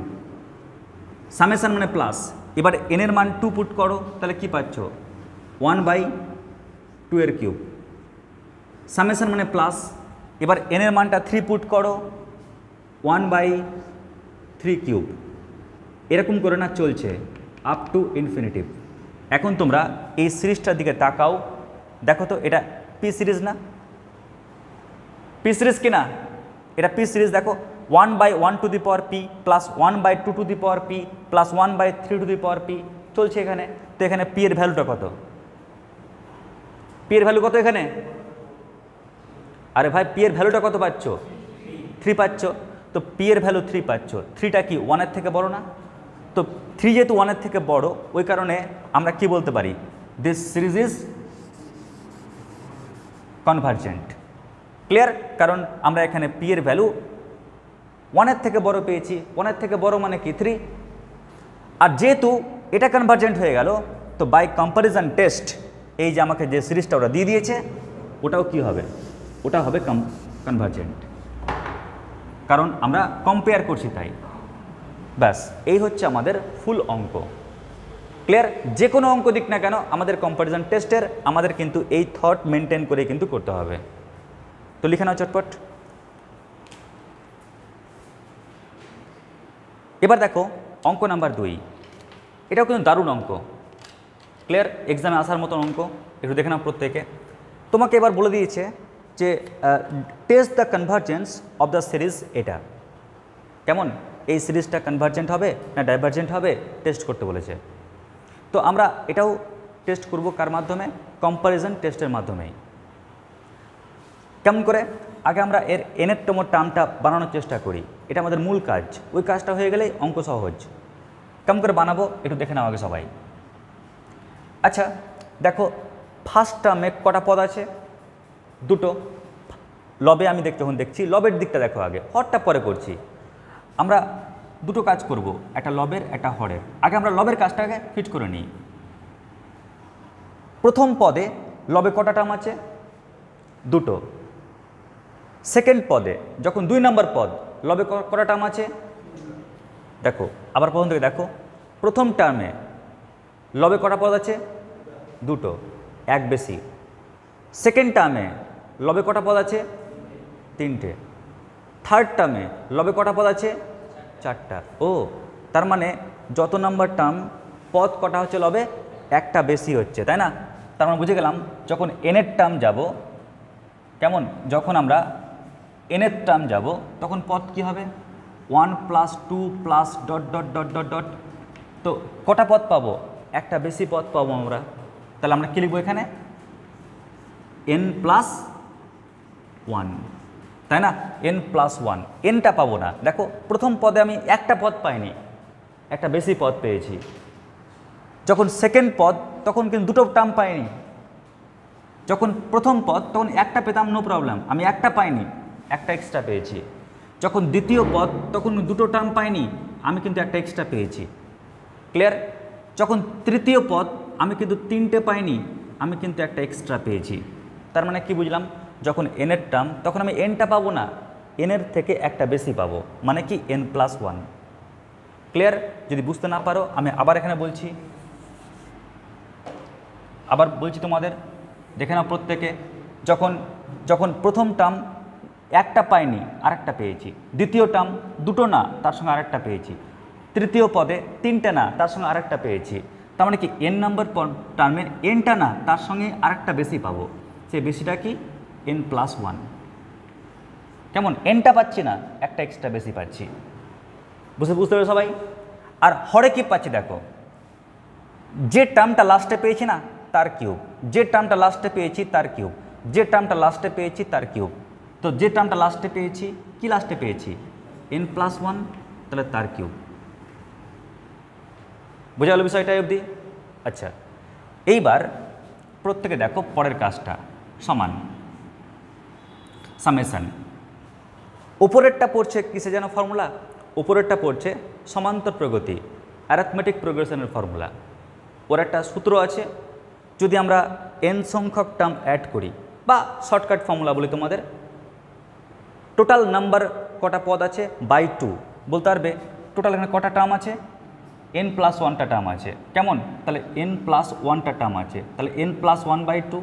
সামেশন মানে প্লাস। এবার n এর মান 2 পুট করো, তাহলে কি পাচ্ছ 1/2³ সামেশন মানে প্লাস। এবার n এর মানটা 3 পুট করো, 1/3³। এরকম করে না চলছে আপ টু ইনফিনিটিভ। এখন তোমরা এই সিরিজটার দিকে তাকাও, দেখো তো এটা পি সিরিজ না, পি সিরিজ কি না? এটা পি সিরিজ। দেখো 1/1p plus 1/2p plus 1/3p চলছে এখানে। তো এখানে পি এর ভ্যালুটা কত, পি এর ভ্যালু কত এখানে? আরে ভাই পি এর ভ্যালুটা কত পাচ্ছ, 3 পাচ্ছ। তো পি এর ভ্যালু 3 পাচ্ছ, 3টা কি 1-এর থেকে বড় না? তো 3 যেহেতু 1-এর থেকে বড় ওই কারণে আমরা কি বলতে পারি, this series is convergent. Clear? কারণ আমরা এখানে পি এর ভ্যালু 1-এর থেকে বড় পেয়েছি, 1-এর থেকে বড় মানে কি 3। আর যেহেতু এটা কনভার্জেন্ট হয়ে গেল তো বাই কম্প্যারিজন টেস্ট এই যে আমাকে যে সিরিজটা ওরা দিয়ে দিয়েছে ওটাও কি হবে, ওটা হবে কনভার্জেন্ট, কারণ আমরা কম্পেয়ার করছি তাই। ব্যাস এই হচ্ছে আমাদের ফুল অঙ্ক। ক্লিয়ার? যে কোনো অঙ্ক দিক না কেন আমাদের কম্প্যারিজন টেস্টের আমাদের কিন্তু এই থট মেনটেন করে কিন্তু করতে হবে। তো লিখে নাও চটপট। এবার দেখো অঙ্ক নাম্বার 2, এটাও কিন্তু দারুণ অঙ্ক। ক্লিয়ার? এক্সামে আসার মতন অঙ্ক, একটু দেখে নাও প্রত্যেকে। তোমাকে এবার বলে দিয়েছে যে test the convergence of the series. এটা কেমন, এই সিরিজটা কনভার্জেন্ট হবে না ডাইভার্জেন্ট হবে টেস্ট করতে বলেছে। তো আমরা এটাও টেস্ট করব কার মাধ্যমে, কম্প্যারিজন টেস্টের মাধ্যমেই। কেমন করে, আগে আমরা এর এনের টার্মটা বানানোর চেষ্টা করি, এটা আমাদের মূল কাজ। ওই কাজটা হয়ে গেলেই অঙ্ক সহজ। কেমন করে বানাবো একটু দেখে নাও আগে সবাই। আচ্ছা দেখো ফার্স্ট টার্মে কটা পদ আছে, 2টো। লবে আমি দেখছি, লবের দিকটা দেখো আগে, হরটা পরে করছি। আমরা 2টো কাজ করব, একটা লবের একটা হরের। আগে আমরা লবের কাজটাকে ফিট করে নিই। প্রথম পদে লবে কটা টার্ম আছে, 2টো। সেকেন্ড পদে যখন 2 নম্বর পদ লবে কটা টার্ম আছে, দেখো আবার প্রথম থেকে দেখো, প্রথম টার্মে লবে কটা পদ আছে, 2টো, এক বেশি। সেকেন্ড টার্মে লবে কটা পদ আছে, 3টে। থার্ড টার্মে লবে কটা পদ আছে, 4টা। ও তার মানে যত নাম্বার টার্ম পদ কটা হচ্ছে লবে, একটা বেশি হচ্ছে, তাই না? তার মানে বুঝে গেলাম যখন এনের টার্ম যাব, কেমন, যখন আমরা এনের টার্ম যাব তখন পদ কি হবে, 1 + 2 + ... তো কটা পদ পাবো, একটা বেশি পদ পাবো আমরা। তাহলে আমরা কি লিখবো এখানে, n+1, তাই না? n+1, nটা পাবো না। দেখো প্রথম পদে আমি একটা পদ পাইনি, একটা বেশি পদ পেয়েছি। যখন সেকেন্ড পদ তখন কিন্তু 2টো টার্ম পাইনি, যখন প্রথম পদ তখন একটা পেতাম, নো প্রবলেম, আমি একটা পাইনি, একটা এক্সট্রা পেয়েছি। যখন দ্বিতীয় পদ তখন দুটো টার্ম পাইনি, আমি কিন্তু একটা এক্সট্রা পেয়েছি। ক্লিয়ার? যখন তৃতীয় পদ আমি কিন্তু তিনটে পাইনি, আমি কিন্তু একটা এক্সট্রা পেয়েছি। তার মানে কি বুঝলাম? যখন এনের টার্ম তখন আমি এনটা পাবো না, এনের থেকে একটা বেশি পাবো, মানে কি n+1। ক্লিয়ার? যদি বুঝতে না পারো আমি আবার এখানে বলছি, তোমাদের দেখে নাও প্রত্যেকে। যখন যখন প্রথম টার্ম একটা পাইনি, আরেকটা পেয়েছি। দ্বিতীয় টার্ম দুটো না, তার সঙ্গে আরেকটা পেয়েছি। তৃতীয় পদে তিনটে না, তার সঙ্গে আরেকটা পেয়েছি। তার মানে কি n নম্বর টার্মের এনটা না, তার সঙ্গে আরেকটা বেশি পাবো। সেই বেশিটা কি? n+1। কেমন? এনটা পাচ্ছি না, একটা এক্সট্রা বেশি পাচ্ছি। বুঝতে পারো সবাই? আর হরে কি পাচ্ছি দেখো, যে টার্মটা লাস্টে পেয়েছি না তার কিউব, যে টার্মটা লাস্টে পেয়েছি তার কিউব, যে টার্মটা লাস্টে পেয়েছি তার কিউব। তো যে টার্মটা লাস্টে পেয়েছি, কি লাস্টে পেয়েছি? n+1, তাহলে তার কিউব। বোঝা গেল বিষয়টা অবধি? আচ্ছা, এইবার প্রত্যেকে দেখো পরের কাজটা সমান সামেশন। উপরেরটা পড়ছে কিসে যেন ফর্মুলা? উপরেরটা পড়ছে সমান্তর প্রগতি, অ্যারিথমেটিক প্রোগ্রেশনের ফর্মুলা। ওর একটা সূত্র আছে, যদি আমরা n সংখ্যক টার্ম অ্যাড করি, বা শর্টকাট ফর্মুলা বলি তোমাদের, টোটাল নাম্বার কটা পদ আছে বাই 2 বলতে পারবে। টোটাল এখানে কটা টার্ম আছে? n+1টা টার্ম আছে। কেমন? তাহলে n+1টা টার্ম আছে, তাহলে n+1/2।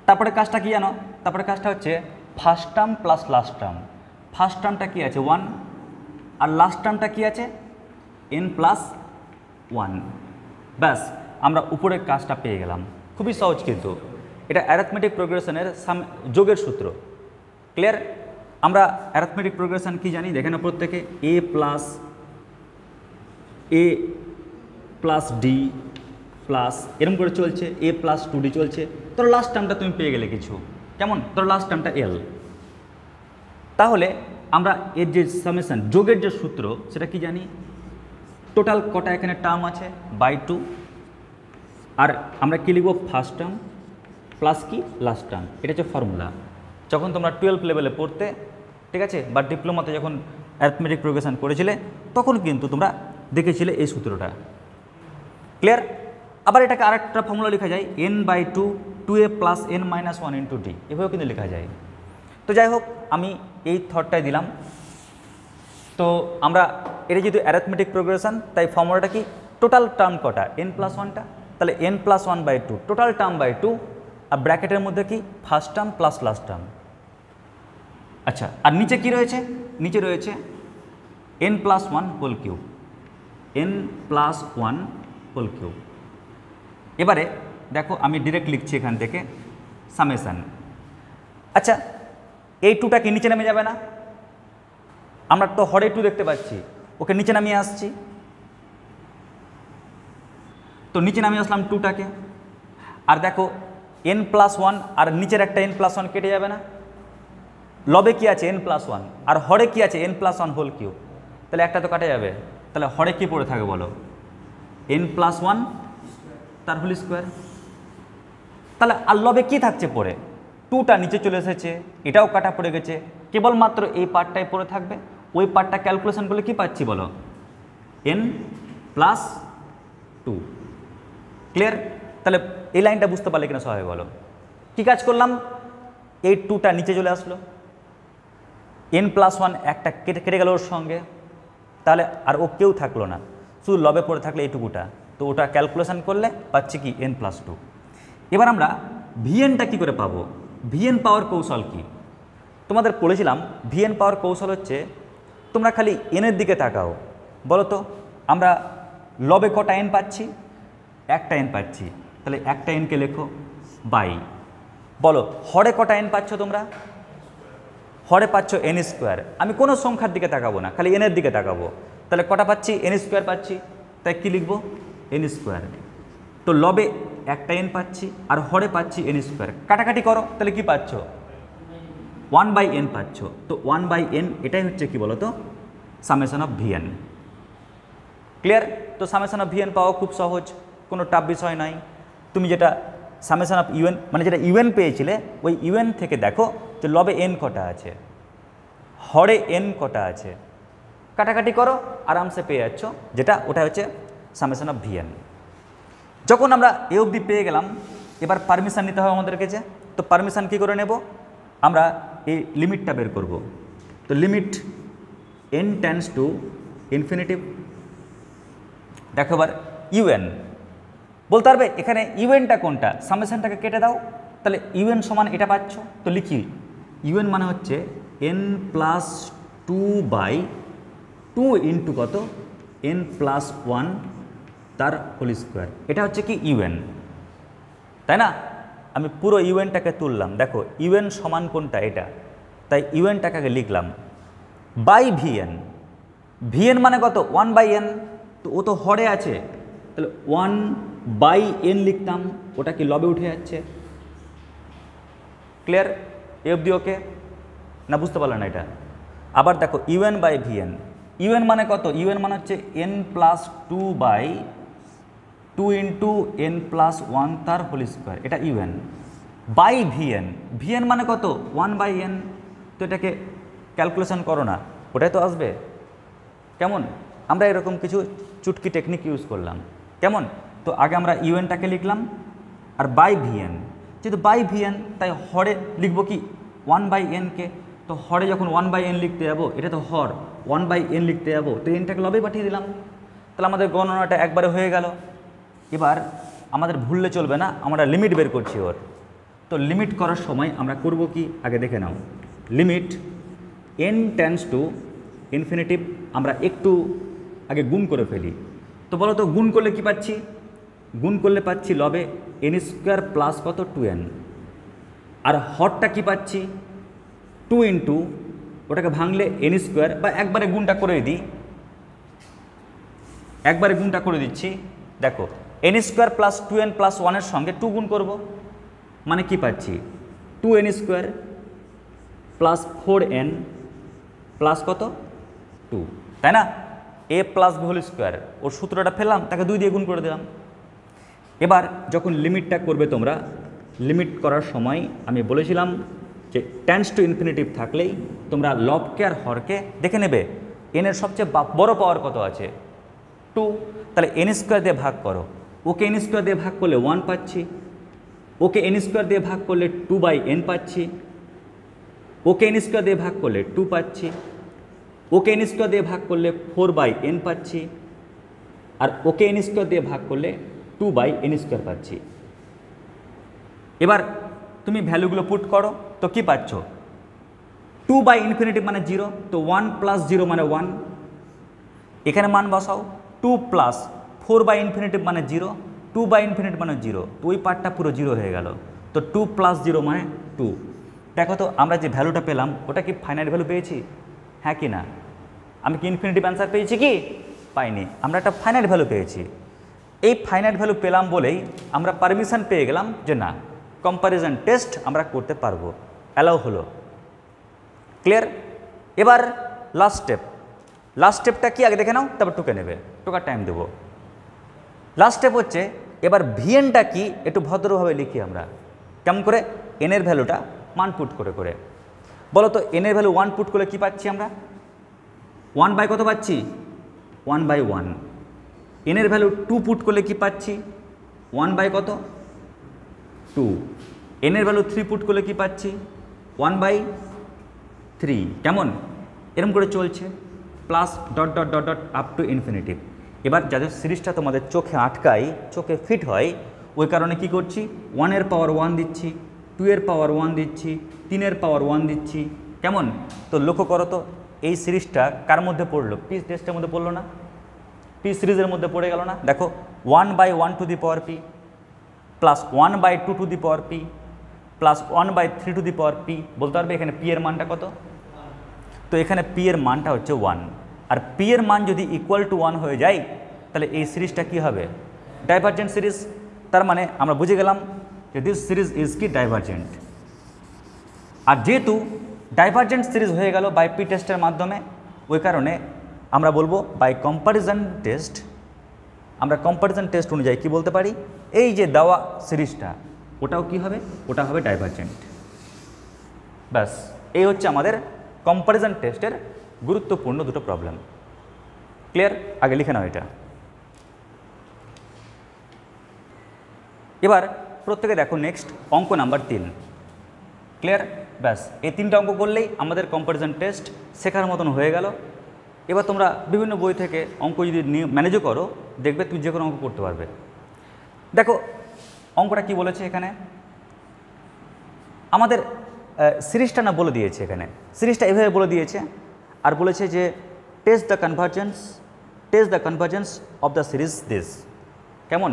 তারপরে কাজটা কি জানো? তারপরে কাজটা হচ্ছে first term plus last term. First টার্মটা কি আছে? 1, আর লাস্ট টার্মটা কি আছে? n+1। ব্যাস, আমরা উপরের কাজটা পেয়ে গেলাম। খুবই সহজ, কিন্তু এটা অ্যারিথমেটিক প্রোগ্রেশনের যোগের সূত্র। ক্লিয়ার? আমরা অ্যারিথমেটিক প্রোগ্রেশন কি জানি দেখে না প্রত্যেকে, a + d প্লাস এরকম করে চলছে, a+2d চলছে। তোর লাস্ট টার্মটা তুমি পেয়ে গেলে কিছু, কেমন? তোর লাস্ট টার্মটা l। তাহলে আমরা এর যে সামেশন যোগের যে সূত্র সেটা কি জানি? টোটাল কটা এখানে টার্ম আছে বাই 2, আর আমরা কি লিখব? ফার্স্ট টার্ম প্লাস কি লাস্ট টার্ম। এটা হচ্ছে ফর্মুলা। যখন তোমরা 12 লেভেলে পড়তে, ঠিক আছে, বা ডিপ্লোমাতে যখন অ্যারিথমেটিক প্রোগ্রেশন করেছিলে, তখন কিন্তু তোমরা দেখেছিলে এই সূত্রটা। ক্লিয়ার? আবার এটাকে আরেকটা ফর্মুলা লেখা যায়, n/2 2a + n-1 × d, এভাবেও কিন্তু লেখা যায়। তো যাই হোক, আমি এই থটটাই দিলাম। তো আমরা এটা যেহেতু অ্যারিথমেটিক প্রোগ্রেশন, তাই ফর্মুলাটা কি? টোটাল টার্ম কটা? n+1টা, তাহলে n+1/2 টোটাল টার্ম বাই 2, আর ব্র্যাকেটের মধ্যে কি? First term plus last term. আচ্ছা, আর নিচে কি রয়েছে? নিচে রয়েছে n+1 whole cube, n+1 whole cube. এবারে দেখো আমি ডিরেক্ট লিখছি এখান থেকে সামেশন। আচ্ছা, এই 2টা কি নিচে নেমে যাবে না? আমরা তো হরে 2 দেখতে পাচ্ছি, ওকে নিচে নামিয়ে আসছি। তো নিচে নামিয়ে আসলাম 2টাকে, আর দেখো n+1 আর নিচের একটা n+1 কেটে যাবে না? লবে কি আছে? n+1, আর হরে কি আছে? n+1 whole cube. তাহলে একটা তো কাটা যাবে, তাহলে হরে কি পড়ে থাকে বলো? n+1 তার হোল স্কোয়ার। তাহলে আর লবে কি থাকছে পড়ে? 2টা নিচে চলে এসেছে, এটাও কাটা পড়ে গেছে, কেবলমাত্র এই পার্টটাই পড়ে থাকবে। ওই পার্টটা ক্যালকুলেশন করলে কি পাচ্ছি বলো? n+2। ক্লিয়ার? তাহলে এই লাইনটা বুঝতে পারলে কিনা সবাই বলো? কি কাজ করলাম? এই 2টা নিচে চলে আসলো, n+1 একটা কেটে গেল ওর সঙ্গে, তাহলে আর ও কেউ থাকলো না, শুধু লবে পড়ে থাকলে এইটুকুটা। তো ওটা ক্যালকুলেশন করলে পাচ্ছি কি? n+2। এবার আমরা ভিএনটা কী করে পাবো? ভিএন পাওয়ার কৌশল কি? তোমাদের পড়েছিলাম ভিএন পাওয়ার কৌশল হচ্ছে, তোমরা খালি এনের দিকে তাকাও, বলো তো আমরা লবে কটা এন পাচ্ছি? একটা এন পাচ্ছি, তাহলে একটা এনকে লেখো বাই, বলো হরে কটা এন পাচ্ছ তোমরা? হরে পাচ্ছ n²। আমি কোনো সংখ্যার দিকে তাকাবো না, খালি এনের দিকে তাকাবো। তাহলে কটা পাচ্ছি? n² পাচ্ছি, তাই কি লিখবো? n²। তো লবে একটা এন পাচ্ছি আর হরে পাচ্ছি n²। কাটাকাটি করো, তাহলে কি পাচ্ছ? 1/n পাচ্ছ। তো 1/n এটাই হচ্ছে কি বলো তো? Summation of VN. ক্লিয়ার? তো সামেশন অফ ভিএন পাওয়া খুব সহজ, কোনো টাফ বিষয় নাই। তুমি যেটা সামেশন অফ ইউএন মানে যেটা ইউএন পেয়েছিলে ওই ইউএন থেকে দেখো যে লবে এন কটা আছে, হরে এন কটা আছে, কাটাকাটি করো, আরামসে পেয়ে যাচ্ছ যেটা ওটা হচ্ছে সামেশন অফ ভিএন। যখন আমরা এ অবধি পেয়ে গেলাম, এবার পারমিশন নিতে হবে আমাদের কাছে। তো পারমিশন কী করে নেব, আমরা এই লিমিটটা বের করব। তো limit n tends to infinitive. দেখো এবার ইউএন বলতে পারবে এখানে ইউএনটা কোনটা, সামেশনটাকে কেটে দাও, তাহলে ইউএন সমান এটা পাচ্ছ। তো লিখি ইউএন মানে হচ্ছে এন প্লাস 2/2 ইন্টু কত এন প্লাস 1 তার হোল স্কোয়ার, এটা হচ্ছে কি ইউএন, তাই না? আমি পুরো ইউএনটাকে তুললাম, দেখো ইউএন সমান কোনটা এটা, তাই ইউএনটাকে আগে লিখলাম বাই ভিএন। ভিএন মানে কত 1/n, তো ও তো হরে আছে, তাহলে 1/n লিখতাম, ওটা কি লবে উঠে যাচ্ছে। ক্লিয়ার? এ অবধি ওকে না? বুঝতে পারলেন না এটা? আবার দেখো ইউএন বাই ভিএন, ইউএন মানে কত, ইউএন মানে হচ্ছে n plus 2/2 into n plus 1 তার হোল স্কোয়ার, এটা ইউএন বাই ভিএন। ভিএন মানে কত 1/n, তো এটাকে ক্যালকুলেশন করো না, ওটাই তো আসবে। কেমন? আমরা এরকম কিছু চুটকি টেকনিক ইউজ করলাম। কেমন? তো আগে আমরা ইউএনটাকে লিখলাম আর বাই ভিএন, যেহেতু বাই ভিএন তাই হরে লিখবো কি 1/n-কে। তো হরে যখন 1/n লিখতে যাবো, এটা তো হর 1/n লিখতে যাবো, তো এনটাকে লবে পাঠিয়ে দিলাম, তাহলে আমাদের গণনাটা একবারে হয়ে গেল। এবার আমাদের ভুললে চলবে না, আমরা লিমিট বের করছি ওর। তো লিমিট করার সময় আমরা করব কি আগে দেখে নাও। Limit n tends to infinity, আমরা একটু আগে গুণ করে ফেলি। তো বলো তো গুণ করলে কি পাচ্ছি, গুণ করলে পাচ্ছি লবে এন স্কোয়ার প্লাস কত 2n, আর হরটা কি পাচ্ছি 2 ইন্টু ওটাকে ভাঙলে এন স্কোয়ার, বা একবারে গুণটা করে দিই, একবারে গুণটা করে দিচ্ছি। দেখো n square plus 2n plus 1-এর সঙ্গে 2 গুণ করব, মানে কি পাচ্ছি 2n square plus 4n plus কত 2, তাই না? এ প্লাস বি হোল স্কোয়ার, ওর সূত্রটা ফেললাম, তাকে 2 দিয়ে গুণ করে দিলাম। এবার যখন লিমিটটা করবে তোমরা, লিমিট করার সময় আমি বলেছিলাম যে টেন্স টু ইনফিনিটিভ থাকলেই তোমরা লবকে আর হরকে দেখে নেবে এনের সবচেয়ে বড় পাওয়ার কত আছে 2, তাহলে এন স্কোয়ার দিয়ে ভাগ করো, ওকে এন স্কোয়ার দিয়ে ভাগ করলে 1 পাচ্ছি, ওকে এন স্কোয়ার দিয়ে ভাগ করলে 2/n পাচ্ছি, ওকে এন স্কোয়ার দিয়ে ভাগ করলে 2 পাচ্ছি, ওকে এন স্কোয়ার দিয়ে ভাগ করলে 4/n পাচ্ছি, আর ওকে এন স্কোয়ার দিয়ে ভাগ করলে 2/n স্কোয়ার পাচ্ছি। এবার তুমি ভ্যালুগুলো পুট করো, তো কি পাচ্ছ 2/ইনফিনিটিভ মানে 0, তো 1 প্লাস 0 মানে 1, এখানে মান বসাও। 2 প্লাস 4/ইনফিনিটিভ মানে 0, 2/ইনফিনিটিভ মানে 0, তো ওই পার্টটা পুরো 0 হয়ে গেল। তো 2 প্লাস 0 মানে 2। দেখো তো আমরা যে ভ্যালুটা পেলাম ওটা কি ফাইনাইট ভ্যালু পেয়েছি, হ্যাঁ কি না? আমি কি ইনফিনিটিভ অ্যান্সার পেয়েছি কি? পাইনি, আমরা একটা ফাইনাইট ভ্যালু পেয়েছি। এই ফাইনাইট ভ্যালু পেলাম বলেই আমরা পারমিশন পেয়ে গেলাম যে না কম্প্যারিজন টেস্ট আমরা করতে পারবো, অ্যালাউ হলো। ক্লিয়ার? এবার লাস্ট স্টেপ, লাস্ট স্টেপটা কি আগে দেখে নাও, তারপর টুকে নেবে, টোকার টাইম দেবো। লাস্ট স্টেপ হচ্ছে এবার ভিএনটা কি একটু ভদ্রভাবে লিখি আমরা, কেমন করে এনের ভ্যালুটা মান পুট করে করে। বলো তো এনের ভ্যালু 1 পুট করলে কি পাচ্ছি আমরা 1/, কত পাচ্ছি 1/1। এনের ভ্যালু 2 পুট করলে কি পাচ্ছি 1/, কত 2। এনের ভ্যালু 3 পুট করলে কি পাচ্ছি 1/3। কেমন? এরকম করে চলছে plus dot dot dot dot up to infinitive. এবার যাদের সিরিজটা তোমাদের চোখে আটকায়, চোখে ফিট হয়, ওই কারণে কি করছি 1-এর পাওয়ার 1 দিচ্ছি, 2-এর পাওয়ার 1 দিচ্ছি, 3-এর পাওয়ার 1 দিচ্ছি। কেমন? তো লক্ষ্য করো তো এই সিরিজটা কার মধ্যে পড়লো, পি টেস্টের মধ্যে পড়লো না, পি সিরিজের মধ্যে পড়ে গেল না? দেখো 1/1 two the power P plus 1/2 two the power P plus 1/3 two the power P. বলতে পারবে এখানে পি এর মানটা কত? তো এখানে পি এর মানটা হচ্ছে 1, আর পি এর মান যদি ইকুয়াল টু 1 হয়ে যায় তাহলে এই সিরিজটা কি হবে ডাইভারজেন্ট সিরিজ। তার মানে আমরা বুঝে গেলাম যে দিস সিরিজ ইজ কি ডাইভারজেন্ট। আর যেহেতু ডাইভারজেন্ট সিরিজ হয়ে গেল বাই পি টেস্টের মাধ্যমে, ওই কারণে আমরা বলবো বাই কম্প্যারিজন টেস্ট আমরা কম্প্যারিজন টেস্ট অনুযায়ী কি বলতে পারি, এই যে দেওয়া সিরিজটা ওটাও কি হবে, ওটা হবে ডাইভারজেন্ট। ব্যাস, এই হচ্ছে আমাদের কম্প্যারিজন টেস্টের গুরুত্বপূর্ণ দুটো প্রবলেম। ক্লিয়ার? আগে লিখে নাও এটা। এবার প্রত্যেকে দেখো নেক্সট অঙ্ক নাম্বার 3। ক্লিয়ার? ব্যাস, এই 3টা অঙ্ক করলেই আমাদের কম্প্যারিজন টেস্ট শেখার মতন হয়ে গেল। এবার তোমরা বিভিন্ন বই থেকে অঙ্ক যদি ম্যানেজও করো, দেখবে তুমি যে কোনো অঙ্ক করতে পারবে। দেখো অঙ্কটা কি বলেছে এখানে, আমাদের সিরিজটা না বলে দিয়েছে, এখানে সিরিজটা এভাবে বলে দিয়েছে আর বলেছে যে test the convergence of the series this. কেমন,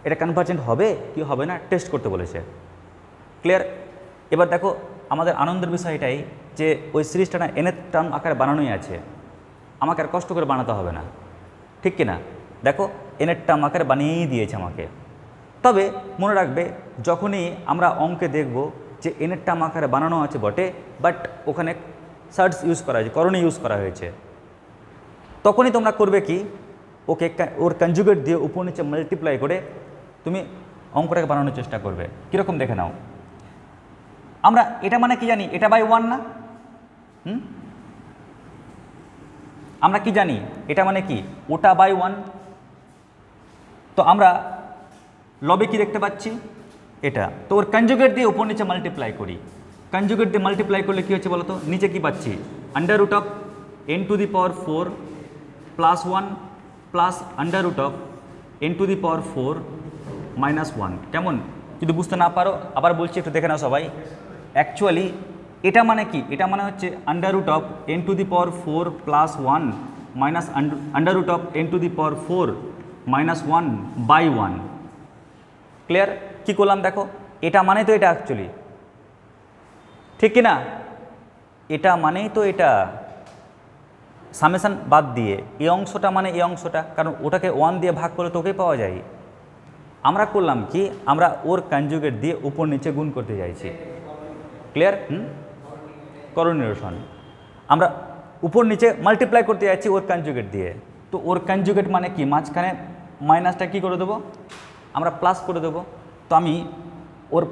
এটা কনভার্জেন্ট হবে কি হবে না টেস্ট করতে বলেছে। ক্লিয়ার? এবার দেখো আমাদের আনন্দের বিষয় এটাই যে ওই সিরিজটা না এনের টার্ম আকারে বানানোই আছে, আমাকে আর কষ্ট করে বানাতে হবে না, ঠিক কিনা? দেখো এনের টার্ম আকারে বানিয়েই দিয়েছে আমাকে। তবে মনে রাখবে যখনই আমরা অঙ্কে দেখব যে এনের টার্ম আকারে বানানো আছে বটে, বাট ওখানে সার্চ ইউজ করা হয়েছে, করণে ইউজ করা হয়েছে, তখনই তোমরা করবে কি, ওকে ওর কনজুগেট দিয়ে উপর নিচে মাল্টিপ্লাই করে তুমি অঙ্কটাকে বানানোর চেষ্টা করবে। কীরকম দেখে নাও, আমরা এটা মানে কি জানি, এটা বাই 1 না? আমরা কি জানি, এটা মানে কি, ওটা বাই 1। তো আমরা লবে কি দেখতে পাচ্ছি, এটা, তো ওর কনজুগেট দিয়ে উপর নিচে মাল্টিপ্লাই করি। কনজুগেট দিয়ে মাল্টিপ্লাই করলে কী হচ্ছে বলো তো, নিচে কি পাচ্ছি, under root of n⁴ plus 1 plus under root of n⁴ minus 1। কেমন? যদি বুঝতে না পারো আবার বলছি, একটু দেখে নাও সবাই। অ্যাকচুয়ালি এটা মানে কি, এটা মানে হচ্ছে under root of n⁴ plus 1 minus under root of n⁴ minus 1 by 1। Clear? কী করলাম দেখো, এটা মানেই তো এটা অ্যাকচুয়ালি, ঠিক কি না? এটা মানেই তো এটা, সামেশান বাদ দিয়ে এই অংশটা মানে এই অংশটা, কারণ ওটাকে 1 দিয়ে ভাগ করলে তোকেই পাওয়া যায়। আমরা করলাম কি, আমরা ওর কনজুগেট দিয়ে উপর নিচে গুণ করতে চাইছি। ক্লিয়ার? করণ নিরসন, আমরা উপর নিচে মাল্টিপ্লাই করতে যাচ্ছি ওর কনজুগেট দিয়ে। তো ওর কনজুগেট মানে কি, মাঝখানে মাইনাসটা কি করে দেবো, আমরা প্লাস করে দেবো। তো আমি ওর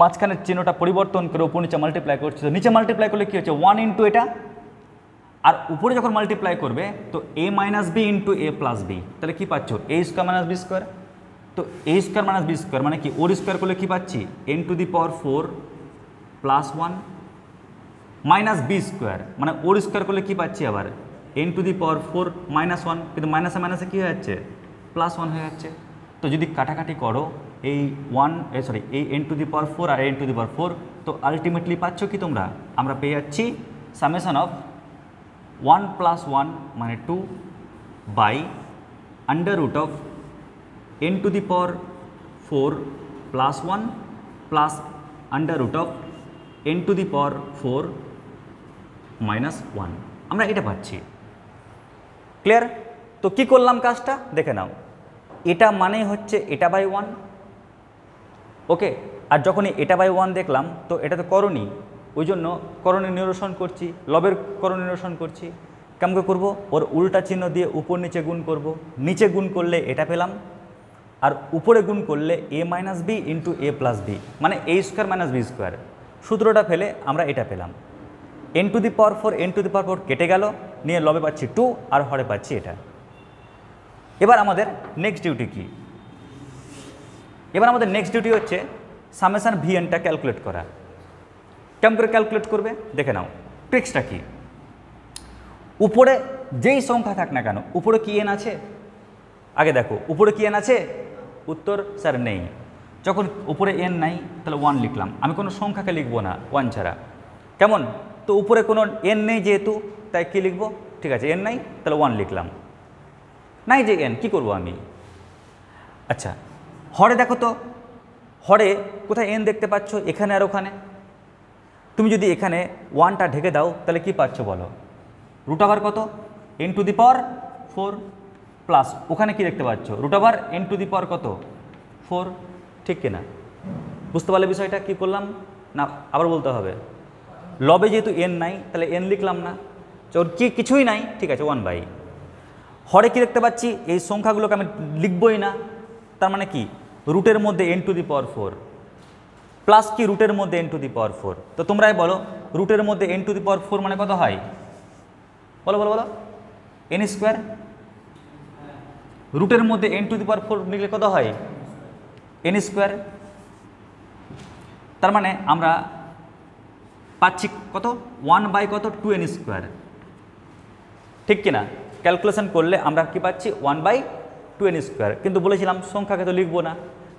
মাঝখানের চিহ্নটা পরিবর্তন করে উপর নিচে মাল্টিপ্লাই করছি। তো নিচে মাল্টিপ্লাই করলে কী হচ্ছে, 1 ইন্টু এটা, আর উপরে যখন মাল্টিপ্লাই করবে তো a minus B into a plus B, তাহলে কী পাচ্ছ, a square minus B square. তো a square minus B square মানে কি, ওর স্কোয়ার করলে কী পাচ্ছি, n⁴ plus 1 minus B square, মানে ওর স্কোয়ার করলে কী পাচ্ছি আবার, n⁴ মাইনাস 1, কিন্তু মাইনাসে মাইনাসে কী হয়ে যাচ্ছে, প্লাস 1 হয়ে যাচ্ছে। তো যদি কাটাকাটি করো এই এই n⁴ আর n⁴, তো আলটিমেটলি পাচ্ছ কি তোমরা, আমরা পেয়ে যাচ্ছি সামেশন অফ 1 প্লাস 1 মানে 2 by under root of n⁴ plus 1 plus under root of n⁴ minus 1, আমরা এটা পাচ্ছি। ক্লিয়ার? তো কি করলাম কাজটা দেখে নাও, এটা মানে হচ্ছে এটা বাই 1, ওকে। আর যখনই এটা বাই 1 দেখলাম তো এটা তো করণী, ওই জন্য করণীয় নিরসন করছি, লবের করণীয় নিরসন করছি। কেমন করব, ওর উল্টা চিহ্ন দিয়ে উপর নিচে গুণ করব। নিচে গুণ করলে এটা পেলাম, আর উপরে গুণ করলে a minus B into a plus B, মানে a square minus B square. সূত্রটা ফেলে আমরা এটা পেলাম, n⁴ কেটে গেল, নিয়ে লবে পাচ্ছি 2 আর হরে পাচ্ছি এটা। এবার আমাদের নেক্সট ডিউটি কি, এবার আমাদের নেক্সট ডিউটি হচ্ছে সামেশান vnটা ক্যালকুলেট করা। কেমন করে ক্যালকুলেট করবে দেখে নাও, ট্রিক্সটা কি, উপরে যেই সংখ্যা থাক না কেন, উপরে কি n আছে, আগে দেখো উপরে কি n আছে, উত্তর স্যার নেই। যখন উপরে n নাই তাহলে 1 লিখলাম, আমি কোনো সংখ্যাকে লিখবো না 1 ছাড়া। কেমন? তো উপরে কোনো n নেই যেহেতু, তাই কি লিখবো, ঠিক আছে n নাই তাহলে 1 লিখলাম, নাই যে n, কি করব আমি। আচ্ছা হরে দেখো তো, হরে কোথায় n দেখতে পাচ্ছ, এখানে আর ওখানে। তুমি যদি এখানে 1টা ঢেকে দাও তাহলে কি পাচ্ছ বলো, রুট ওভার কত, n⁴ প্লাস ওখানে কি দেখতে পাচ্ছ, রুট ওভার n⁴ কত 4, ঠিক কিনা? বুঝতে পারলে বিষয়টা কি করলাম না, আবার বলতে হবে। লবে যেহেতু n নাই তাহলে n লিখলাম না, কি কিছুই নাই, ঠিক আছে 1 বাই। হরে কি দেখতে পাচ্ছি, এই সংখ্যাগুলোকে আমি লিখবই না, তার মানে কি রুটের মধ্যে n to the power 4 plus কি রুটের মধ্যে n টু দি পাওয়ার 4। তো তোমরাই বলো রুটের মধ্যে n টু দি পাওয়ার 4 মানে কত হয়, বলো বলো বলো, n স্কোয়ার। রুটের মধ্যে n টু দি পাওয়ার 4 লিখলে কত হয়, n স্কোয়ার। তার মানে আমরা পাচ্ছি কত, 1 কত 2n স্কোয়ার, ঠিক কিনা? ক্যালকুলেশন করলে আমরা কি পাচ্ছি 1/2n স্কোয়ার, কিন্তু বলেছিলাম সংখ্যাকে তো লিখবো না,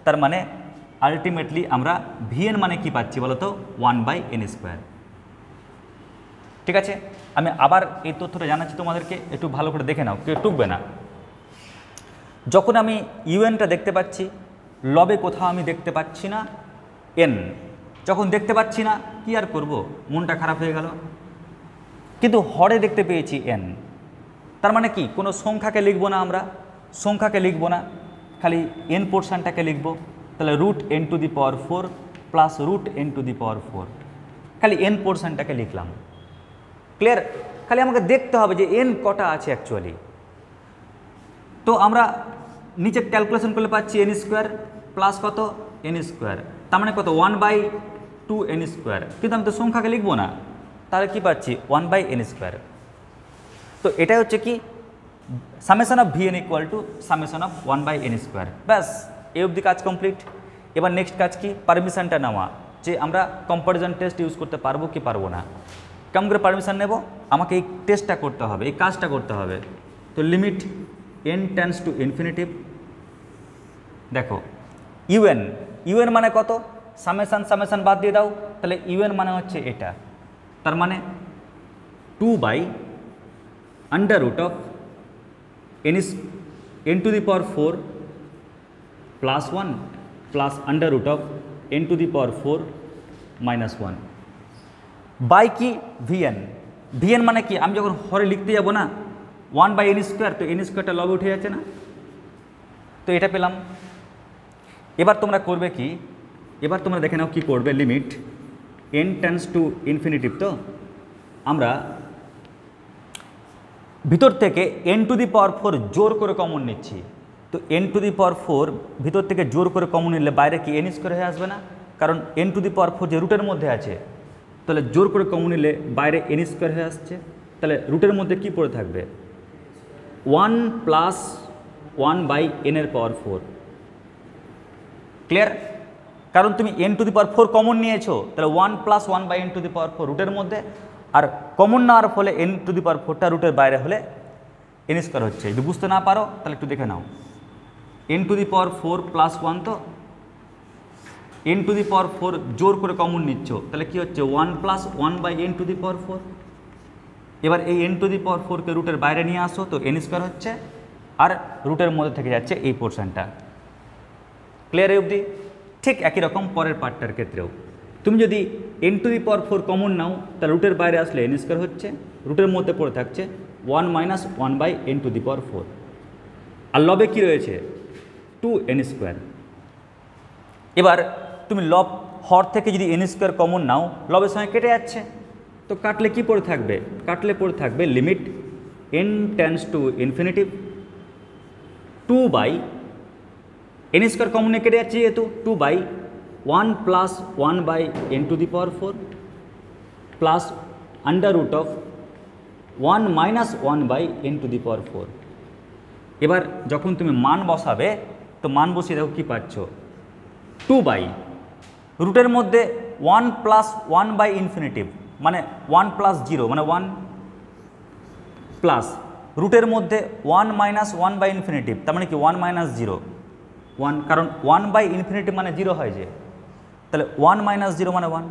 তার মানে আলটিমেটলি আমরা vn মানে কি পাচ্ছি বলো তো, 1/n স্কোয়ার। ঠিক আছে, আমি আবার এই তথ্যটা জানাচ্ছি তোমাদেরকে, একটু ভালো করে দেখে নাও, কেউ টুকবে না। যখন আমি ইউএনটা দেখতে পাচ্ছি, লবে কোথাও আমি দেখতে পাচ্ছি না এন, যখন দেখতে পাচ্ছি না কি আর করব, মনটা খারাপ হয়ে গেল, কিন্তু হরে দেখতে পেয়েছি এন, তার মানে কি কোনো সংখ্যাকে লিখবো না, আমরা সংখ্যাকে লিখবো না, খালি এন পোর্শনটাকে লিখব। তাহলে root n to the power 4 plus root n to the power 4, খালি এন পোর্শনটাকে লিখলাম। ক্লিয়ার? খালি আমাকে দেখতে হবে যে এন কটা আছে অ্যাকচুয়ালি। তো আমরা নিচে ক্যালকুলেশন করলে পাচ্ছি n স্কোয়ার প্লাস কত n স্কোয়ার, তার মানে কত 1/2n স্কোয়ার, কিন্তু আমি তো সংখ্যাকে লিখবো না, তাহলে কি পাচ্ছি 1/n স্কোয়ার। তো এটাই হচ্ছে কি summation of vn equal to summation of 1/n square. ব্যাস, এই অবধি কাজ কমপ্লিট। এবার নেক্সট কাজ কি, পারমিশনটা নেওয়া, যে আমরা কম্পারিজন টেস্ট ইউজ করতে পারবো কি পারবো না। কেমন করে পারমিশন নেব, আমাকে এই টেস্টটা করতে হবে, এই কাজটা করতে হবে। তো limit n tends to infinitive, দেখো ইউএন মানে কত, সামেশন সামেশন বাদ দিয়ে দাও, তাহলে ইউএন মানে হচ্ছে এটা, তার মানে 2/√of n to the power 4 plus 1 plus √of n to the power 4 minus 1 by কি ভিএন মানে কি, আমি যখন হরে লিখতে যাব না 1/n স্কোয়ার, তো n স্কোয়ারটা লবে উঠে যাচ্ছে না, তো এটা পেলাম। এবার তোমরা করবে কি, এবার তোমরা দেখে নাও কি করবে, limit n tends to infinitive, তো আমরা ভিতর থেকে n টু দি পাওয়ার 4 জোর করে কমন নিচ্ছি। তো n টু দি পাওয়ার 4 ভিতর থেকে জোর করে কমন নিলে বাইরে কি n স্কোয়ার হয়ে আসবে না, কারণ n টু দি পাওয়ার 4 যে রুটের মধ্যে আছে, তাহলে জোর করে কমন নিলে বাইরে n স্কোয়ার হয়ে আসছে, তাহলে রুটের মধ্যে কি পড়ে থাকবে 1 প্লাস 1/n এর পাওয়ার 4। ক্লিয়ার? কারণ তুমি n to the power 4 common নিয়েছো, তাহলে 1 plus 1/n to the power 4 রুটের মধ্যে, আর কমন নেওয়ার ফলে n টু দি পাওয়ার 4টা রুটের বাইরে হলে n স্কোয়ার হচ্ছে। যদি বুঝতে না পারো তাহলে একটু দেখে নাও, n to the power 4 plus 1, তো n টু দি পাওয়ার 4 জোর করে কমন নিচ্ছ, তাহলে কি হচ্ছে 1 plus 1/n to the power 4। এবার এই n টু দি পাওয়ার 4কে রুটের বাইরে নিয়ে আসো, তো n স্কোয়ার হচ্ছে, আর রুটের মধ্যে থেকে যাচ্ছে এই পোর্শনটা। ক্লিয়ার অবধি? ঠিক একই রকম পরের পার্টটার ক্ষেত্রেও তুমি যদি n to the power 4 common নাও, তাহলে রুটের বাইরে আসলে n স্কোয়ার হচ্ছে, রুটের মধ্যে পড়ে থাকছে 1 minus 1/n to the power 4, আর লবে কী রয়েছে 2n স্কোয়ার। এবার তুমি লব হর থেকে যদি n স্কোয়ার কমন নাও, লবের সঙ্গে কেটে যাচ্ছে, তো কাটলে কি পড়ে থাকবে, কাটলে পড়ে থাকবে limit n tends to infinitive 2/n square কমনে কেটে যাচ্ছে যেহেতু 2/1 plus 1/n to the power 4 plus √of 1 minus 1/n to the power 4। এবার যখন তুমি মান বসাবে, তো মান বসিয়ে দেখো কী পাচ্ছ, 2/, রুটের মধ্যে 1 প্লাস 1/ইনফিনিটিভ মানে 1 প্লাস 0 মানে 1, প্লাস রুটের মধ্যে 1 মাইনাস 1/ইনফিনিটিভ, তার মানে কি 1 মাইনাস 0 1, কারণ 1/ইনফিনিটিভ মানে 0 হয় যে, তাহলে 1 মাইনাস 0 মানে 1।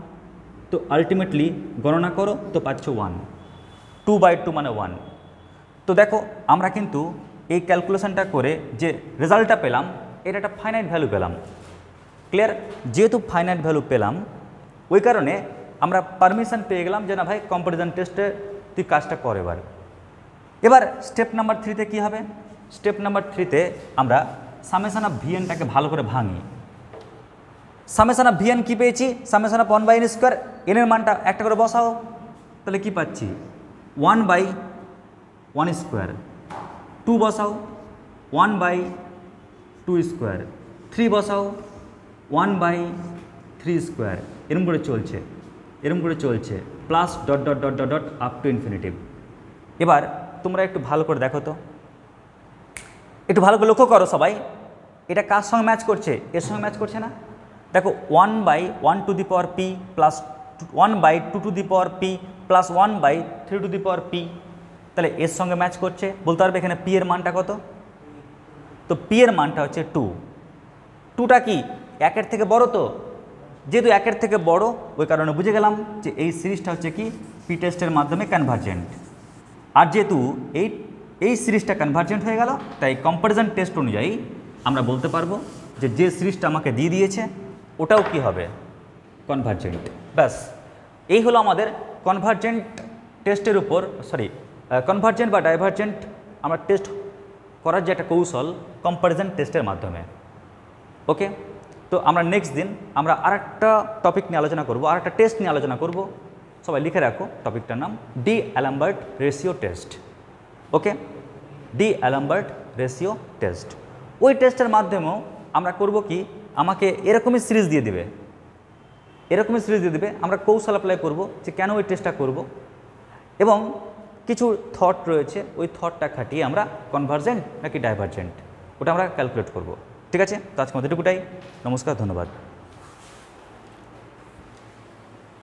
তো আলটিমেটলি গণনা করো, তো পাচ্ছ 1, 2/2 মানে 1। তো দেখো আমরা কিন্তু এই ক্যালকুলেশনটা করে যে রেজাল্টটা পেলাম, এটা একটা ফাইনাইট ভ্যালু পেলাম। ক্লিয়ার? যেহেতু ফাইনাইট ভ্যালু পেলাম, ওই কারণে আমরা পারমিশন পেয়ে গেলাম যে না ভাই কম্পারিজন টেস্টে তুই কাজটা কর। এবার স্টেপ নাম্বার 3তে কী হবে, স্টেপ নাম্বার 3তে আমরা সামেশন অফ ভিএনটাকে ভালো করে ভাঙি। সামেশন অফ ভিএন কী পেয়েছি, সামেশন অফ 1/n স্কোয়ার, এনের মানটা একটা করে বসাও, তাহলে কি পাচ্ছি 1/1 স্কোয়ার 2 বসাও 1/2 স্কোয়ার, 3 বসাও 1/3 স্কোয়ার, এরকম করে চলছে plus dot dot dot dot dot up to infinitive. এবার তোমরা একটু ভালো করে দেখো তো, একটু ভালো করে লক্ষ্য করো সবাই, এটা কার সঙ্গে ম্যাচ করছে? এর সঙ্গে ম্যাচ করছে না? দেখো 1/1 two the power P plus 1/2 two the power P plus 1/3 two the power P, তাহলে এর সঙ্গে ম্যাচ করছে। বলতে পারবে এখানে পি এর মানটা কত? তো পি এর মানটা হচ্ছে 2। 2টা কি একের থেকে বড়? তো যেহেতু একের থেকে বড়, ওই কারণে বুঝে গেলাম যে এই সিরিজটা হচ্ছে কি পি টেস্টের মাধ্যমে কনভার্জেন্ট। আর যেহেতু এই সিরিজটা কনভার্জেন্ট হয়ে গেল, তাই কম্প্যারিজন টেস্ট অনুযায়ী আমরা বলতে পারবো যে সিরিজটা আমাকে দিয়ে দিয়েছে ওটাও কি হবে? কনভার্জেন্ট। ব্যাস, এই হলো আমাদের কনভার্জেন্ট টেস্টের উপর কনভার্জেন্ট বা ডাইভার্জেন্ট আমরা টেস্ট করার যে একটা কৌশল কম্প্যারিজন টেস্টের মাধ্যমে। ওকে, তো আমরা নেক্সট দিন আমরা আরেকটা টপিক নিয়ে আলোচনা করব, আরেকটা টেস্ট নিয়ে আলোচনা করব। সবাই লিখে রাখো টপিকটার নাম ডি অ্যালাম্বার্ট রেশিও টেস্ট। ওকে, ডি অ্যালাম্বার্ট রেশিও টেস্ট। ওই টেস্টের মাধ্যমেও আমরা করব কি, আমাকে এরকমই সিরিজ দিয়ে দেবে, আমরা কৌশল অ্যাপ্লাই করব যে কেন ওই টেস্টটা করব, এবং কিছু থট রয়েছে, ওই থটটা খাটিয়ে আমরা কনভার্জেন্ট নাকি ডাইভার্জেন্ট ওটা আমরা ক্যালকুলেট করব। ঠিক আছে, তো আজকে আমাদের এটুকুটাই। নমস্কার, ধন্যবাদ।